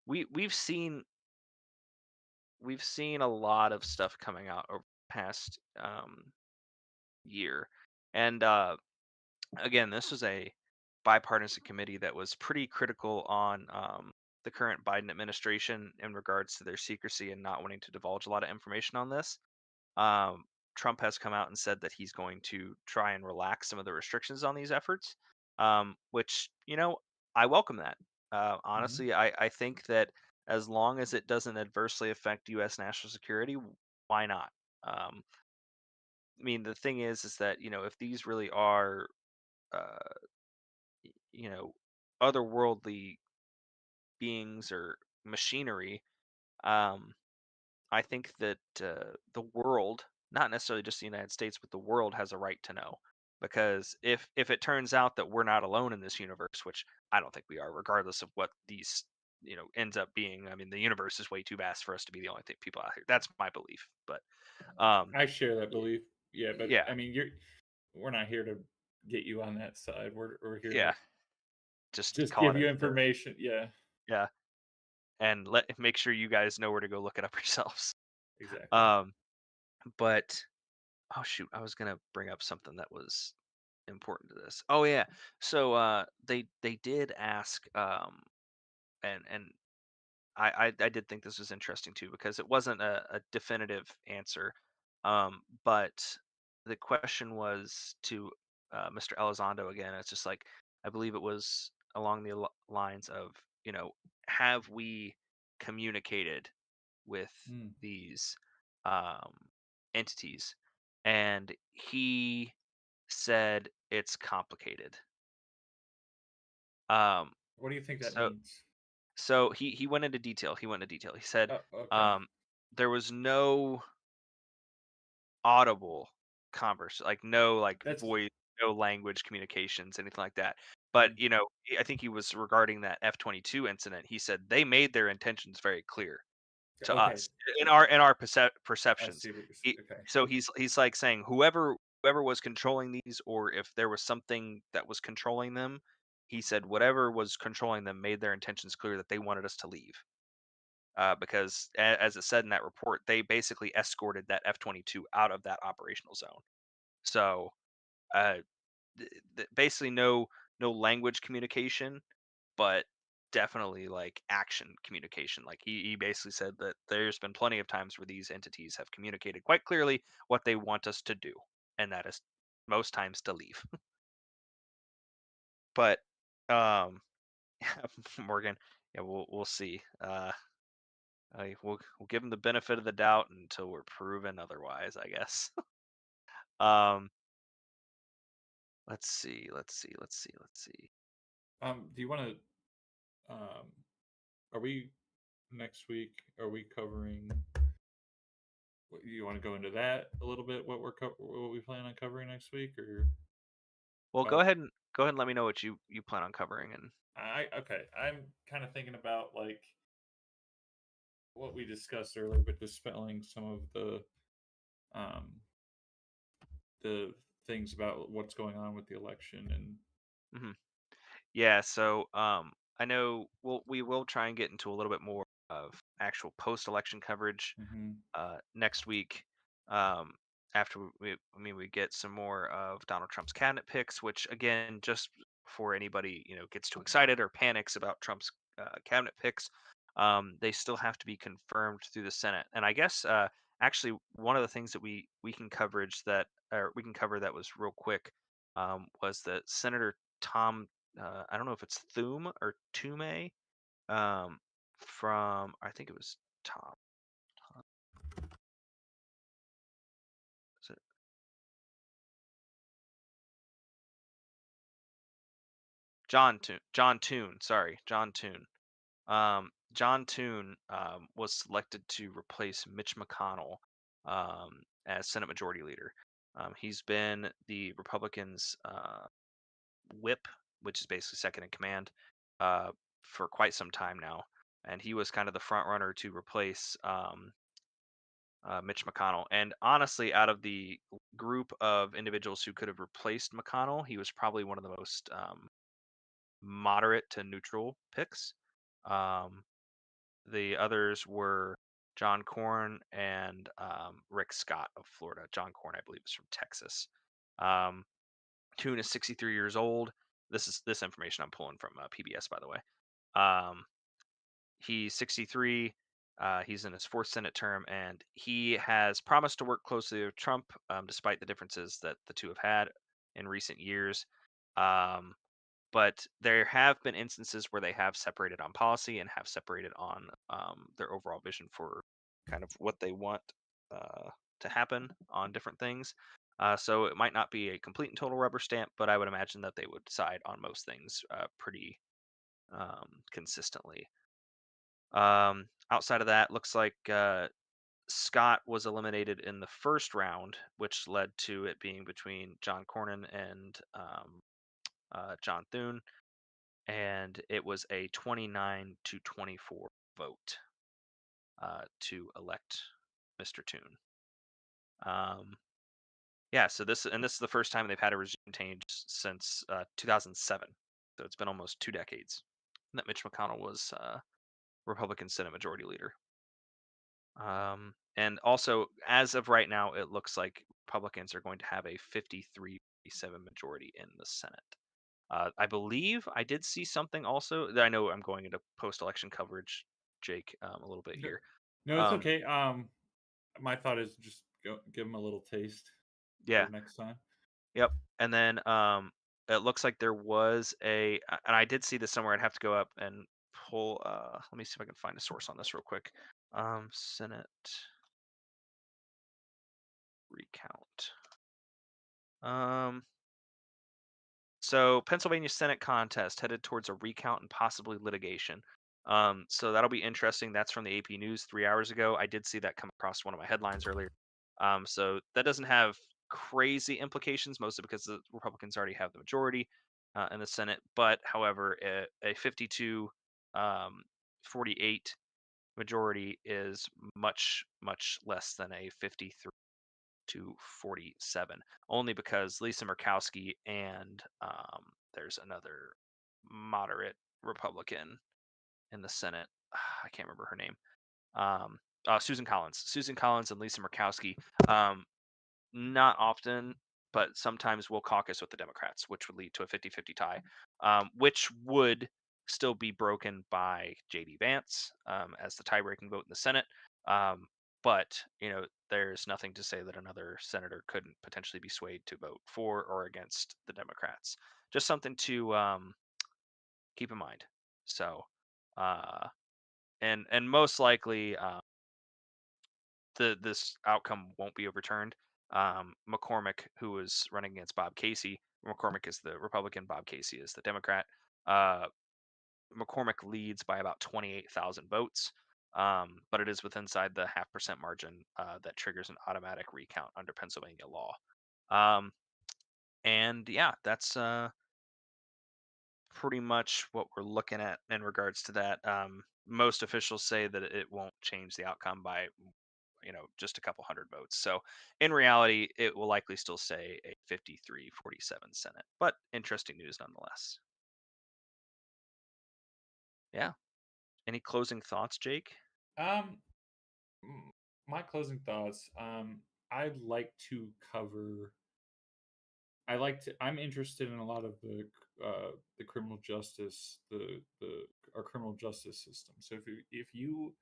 Speaker 1: we've seen a lot of stuff coming out over the past year, and again, this was bipartisan committee that was pretty critical on the current Biden administration in regards to their secrecy and not wanting to divulge a lot of information on this. Um, Trump has come out and said that he's going to try and relax some of the restrictions on these efforts, which, I welcome that.
Speaker 5: Mhm.
Speaker 1: Honestly, I think that as long as it doesn't adversely affect U.S. national security, why not? Um, I mean, the thing is that, if these really are, uh, you know, otherworldly beings or machinery, um, I think that the world, not necessarily just the United States, but the world has a right to know. Because if it turns out that we're not alone in this universe, which I don't think we are, regardless of what these ends up being. I mean, the universe is way too vast for us to be the only people out here. That's my belief. But um,
Speaker 7: I share that
Speaker 1: y-
Speaker 7: belief. Yeah, but
Speaker 1: yeah,
Speaker 7: I mean, we're not here to get you on that side. We're here to
Speaker 1: yeah, just
Speaker 7: just
Speaker 1: calling
Speaker 7: give
Speaker 1: it
Speaker 7: you
Speaker 1: as it is.
Speaker 7: information. Yeah,
Speaker 1: Yeah, and make sure you guys know where to go look it up yourselves.
Speaker 7: exactly.
Speaker 1: Um, but oh shoot, I was gonna bring up something that was important to this. Oh yeah. So they did ask and I did think this was interesting too because it wasn't a definitive answer. But the question was to Mr. Elizondo again. It's just like I believe it was along the lines of, you know, have we communicated with
Speaker 7: Mm.
Speaker 1: these um entities? And he said it's complicated. Um,
Speaker 7: What do you think that
Speaker 1: so
Speaker 7: means?
Speaker 1: he went into detail. He went into detail. He said
Speaker 7: Oh, okay.
Speaker 1: um, there was no audible converse, like no like
Speaker 7: That's
Speaker 1: voice, no language communications, anything like that. But
Speaker 7: mm,
Speaker 1: I think he was regarding that F-22 incident. He said they made their intentions very clear to
Speaker 7: okay.
Speaker 1: us in our
Speaker 7: I
Speaker 1: perceptions.
Speaker 7: see what you're
Speaker 1: He,
Speaker 7: okay.
Speaker 1: so he's like saying whoever was controlling these, or if there was something that was controlling them, he said whatever was controlling them made their intentions clear that they wanted us to leave. Because as it said in that report, they basically escorted that F-22 out of that operational zone. So uh, basically no language communication, but definitely like action communication. Like he basically said that there's been plenty of times where these entities have communicated quite clearly what they want us to do, and that is most times to leave. But um, Morgan, yeah, we'll see. We'll give them the benefit of the doubt until we're proven otherwise, I guess. um, let's see.
Speaker 7: Do you want to? Are we next week? Are we covering? You want to go into that a little bit? What we plan on covering next week, or
Speaker 1: Well,
Speaker 7: about?
Speaker 1: go ahead and let me know what you plan on covering. And
Speaker 7: I okay. I'm kind of thinking about like what we discussed earlier, but dispelling some of um the things about what's going on with the election and
Speaker 1: mhm. Yeah, so I know we will try and get into a little bit more of actual post-election coverage
Speaker 7: hmm
Speaker 1: next week. Um, after we get some more of Donald Trump's cabinet picks, which again, just before anybody gets too excited or panics about Trump's cabinet picks, they still have to be confirmed through the Senate. And I guess actually one of the things that we can coverage that or we can cover that was real quick was that Senator Tom I don't know if it's Thume or Tume from I think it was Tom. Is it John Toon, sorry, John Toon. John Toon was selected to replace Mitch McConnell as Senate Majority Leader. He's been the Republicans' whip, which is basically second in command, uh, for quite some time now, and he was kind of the front runner to replace Mitch McConnell. And honestly, out of the group of individuals who could have replaced McConnell, he was probably one of the most moderate to neutral picks. Um, the others were John Corn and Rick Scott of Florida. John Corn, I believe, is from Texas. Um, Toon is 63 years old. this information I'm pulling from PBS, by the way. Um, he's 63. He's in his fourth Senate term, and he has promised to work closely with Trump, despite the differences that the two have had in recent years. Um, but there have been instances where they have separated on policy and have separated on their overall vision for kind of what they want uh, to happen on different things. So it might not be a complete and total rubber stamp, but I would imagine that they would side on most things pretty consistently. Outside of that, looks like Scott was eliminated in the first round, which led to it being between John Cornyn and John Thune, and it was a 29-24 vote to elect Mr. Toon. Yeah, so this is the first time they've had a regime change since 2007. So it's been almost 2 decades that Mitch McConnell was Republican Senate Majority Leader. And also, as of right now, it looks like Republicans are going to have a 53-47 majority in the Senate. I believe I did see something also. I know I'm going into post-election coverage, Jake, a little bit here.
Speaker 7: No, it's okay. My thought is just give them a little taste
Speaker 1: Yeah.
Speaker 7: for next time.
Speaker 1: Yep. And then it looks like there was and I did see this somewhere. I'd have to go up and pull. Let me see if I can find a source on this real quick. Senate recount. So Pennsylvania Senate contest headed towards a recount and possibly litigation. So that'll be interesting. That's from the AP News 3 hours ago. I did see that come across one of my headlines earlier. So that doesn't have crazy implications, mostly because the Republicans already have the majority in the Senate. But however, a 52 48 majority is much, much less than a 53-47, only because Lisa Murkowski and there's another moderate Republican in the Senate. I can't remember her name. Susan Collins. Susan Collins and Lisa Murkowski. Not often, but sometimes will caucus with the Democrats, which would lead to a 50-50 tie, which would still be broken by J.D. Vance as the tie-breaking vote in the Senate. But there's nothing to say that another senator couldn't potentially be swayed to vote for or against the Democrats. Just something to keep in mind. So, and most likely, this outcome won't be overturned. McCormick, who was running against Bob Casey, McCormick is the Republican, Bob Casey is the Democrat. McCormick leads by about 28,000 votes, but it is within inside the 0.5% margin that triggers an automatic recount under Pennsylvania law. And yeah, that's pretty much what we're looking at in regards to that. Most officials say that it won't change the outcome by just a couple hundred votes. So in reality, it will likely still say a 53-47 Senate, but interesting news nonetheless. Yeah. Any closing thoughts, Jake?
Speaker 7: Um, my closing thoughts. I'd like to cover. I'm interested in a lot of the criminal justice, our criminal justice system. So if you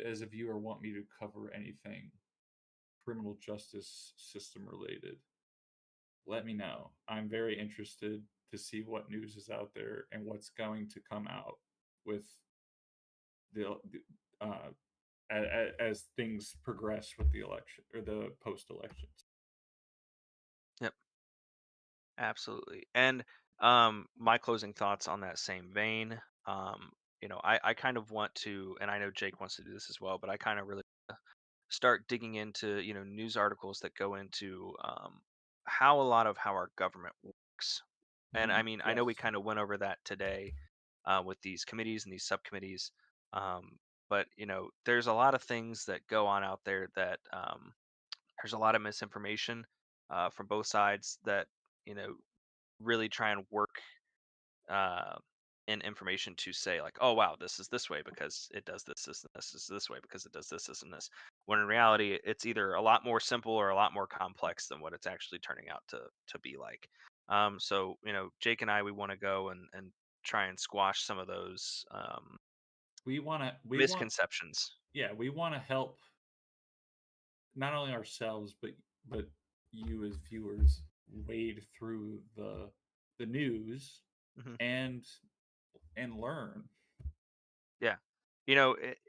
Speaker 7: as a viewer want me to cover anything criminal justice system related, let me know. I'm very interested to see what news is out there and what's going to come out with the as things progress with the election or the post elections.
Speaker 1: Yep, absolutely. And my closing thoughts on that same vein, I kind of want to, and I know Jake wants to do this as well, but I kind of really start digging into news articles that go into how a lot of how our government works. And I mean, I know we
Speaker 7: Yes.
Speaker 1: kind of went over that today with these committees and these subcommittees, but there's a lot of things that go on out there that there's a lot of misinformation from both sides that you know really try and work uh, in information to say like, oh wow, this is this way because it does this, and this is this way because it does this, and this. When in reality, it's either a lot more simple or a lot more complex than what it's actually turning out to be like. So Jake and I, we want to go and try and squash some of those
Speaker 7: we want
Speaker 1: misconceptions.
Speaker 7: yeah, we want to help not only ourselves but you as viewers wade through the news
Speaker 1: Mhm.
Speaker 7: and learn.
Speaker 1: Yeah,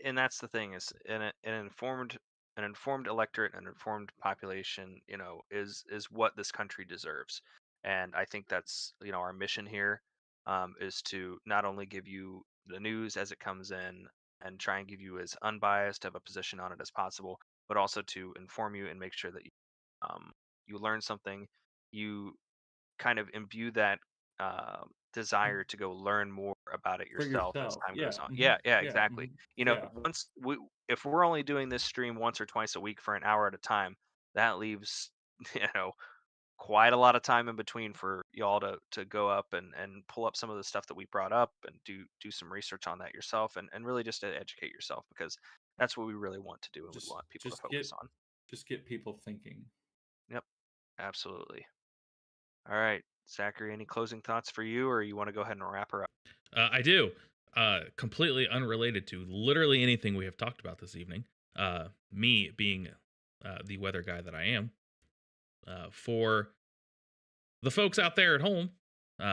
Speaker 1: and that's the thing is an informed electorate, an informed population, is what this country deserves. And I think that's our mission here, is to not only give you the news as it comes in and try and give you as unbiased of a position on it as possible, but also to inform you and make sure that you learn something, you kind of imbue that desire to go learn more about it
Speaker 7: For
Speaker 1: yourself as
Speaker 7: yourself.
Speaker 1: time
Speaker 7: Yeah.
Speaker 1: goes on.
Speaker 7: Hmm.
Speaker 1: Yeah, yeah,
Speaker 7: Yeah.
Speaker 1: exactly.
Speaker 7: Hmm. Yeah.
Speaker 1: If we're only doing this stream once or twice a week for an hour at a time, that leaves you know quite a lot of time in between for y'all to go up and pull up some of the stuff that we brought up and do some research on that yourself, and really just to educate yourself, because that's what we really want to do and we
Speaker 7: Just
Speaker 1: want people to
Speaker 7: just
Speaker 1: focus
Speaker 7: get
Speaker 1: on.
Speaker 7: just get people thinking.
Speaker 1: Yep, absolutely. All right, Zachary, any closing thoughts for you, or you want to go ahead and wrap her up?
Speaker 9: I do. Completely unrelated to literally anything we have talked about this evening. Me being the weather guy that I am, for the folks out there at home, we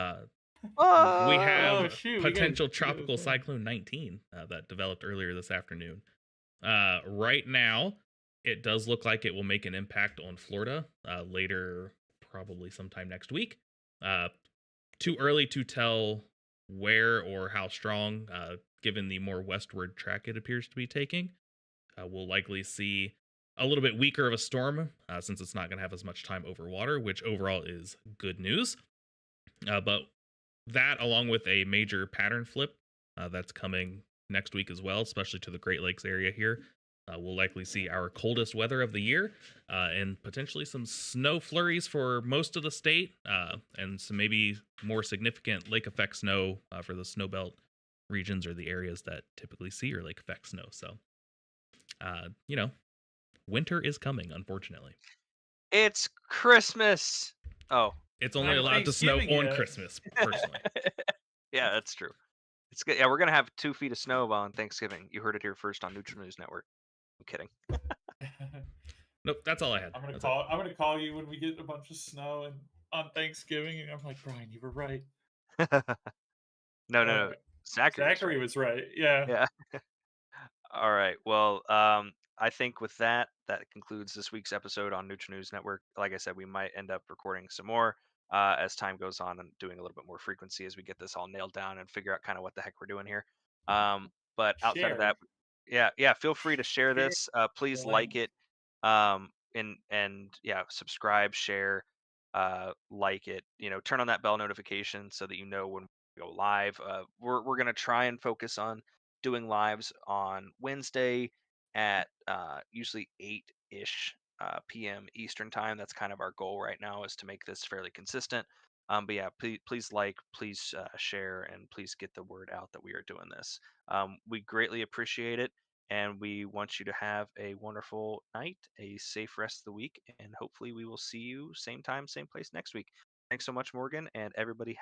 Speaker 7: Oh
Speaker 9: have
Speaker 7: shoot,
Speaker 9: potential
Speaker 7: we got a
Speaker 9: tropical
Speaker 7: thing.
Speaker 9: cyclone 19 that developed earlier this afternoon. Right now, it does look like it will make an impact on Florida later, probably sometime next week. Uh, Too early to tell where or how strong, given the more westward track it appears to be taking. We'll likely see a little bit weaker of a storm since it's not going to have as much time over water, which overall is good news. But that, along with a major pattern flip that's coming next week as well, especially to the Great Lakes area here, we'll likely see our coldest weather of the year and potentially some snow flurries for most of the state and some maybe more significant lake effect snow for the snow belt regions or the areas that typically see your lake effect snow. So, winter is coming, unfortunately.
Speaker 1: It's Christmas. Oh,
Speaker 9: It's
Speaker 7: It's
Speaker 9: only
Speaker 7: not
Speaker 9: allowed to snow
Speaker 7: Thanksgiving
Speaker 9: on
Speaker 7: yet.
Speaker 9: Christmas, personally.
Speaker 1: yeah, that's true. It's good. Yeah, we're gonna have 2 feet of snow on Thanksgiving. You heard it here first on Neutral News Network. I'm kidding.
Speaker 9: Nope, that's all I had. That's it.
Speaker 7: I'm gonna call you when we get a bunch of snow and on Thanksgiving, and I'm like, Brian, you were right.
Speaker 1: No,
Speaker 7: All
Speaker 1: no, no.
Speaker 7: right.
Speaker 1: Zachary was
Speaker 7: Zachary
Speaker 1: right.
Speaker 7: was right. Yeah.
Speaker 1: Yeah. All right. Well, I think with that, that concludes this week's episode on Neutral News Network. Like I said, we might end up recording some more as time goes on and doing a little bit more frequency as we get this all nailed down and figure out kind of what the heck we're doing here. But outside of
Speaker 7: Share.
Speaker 1: that, yeah, feel free to share
Speaker 7: Share
Speaker 1: this. Please
Speaker 7: the
Speaker 1: like
Speaker 7: link.
Speaker 1: it, and yeah, subscribe, share, like it. Turn on that bell notification so that you know when we go live. We're gonna try and focus on doing lives on Wednesday at usually 8-ish p.m. Eastern time. That's kind of our goal right now, is to make this fairly consistent. But yeah, please like, please share, and please get the word out that we are doing this. We greatly appreciate it, and we want you to have a wonderful night, a safe rest of the week, and hopefully we will see you same time, same place next week. Thanks so much, Morgan, and everybody.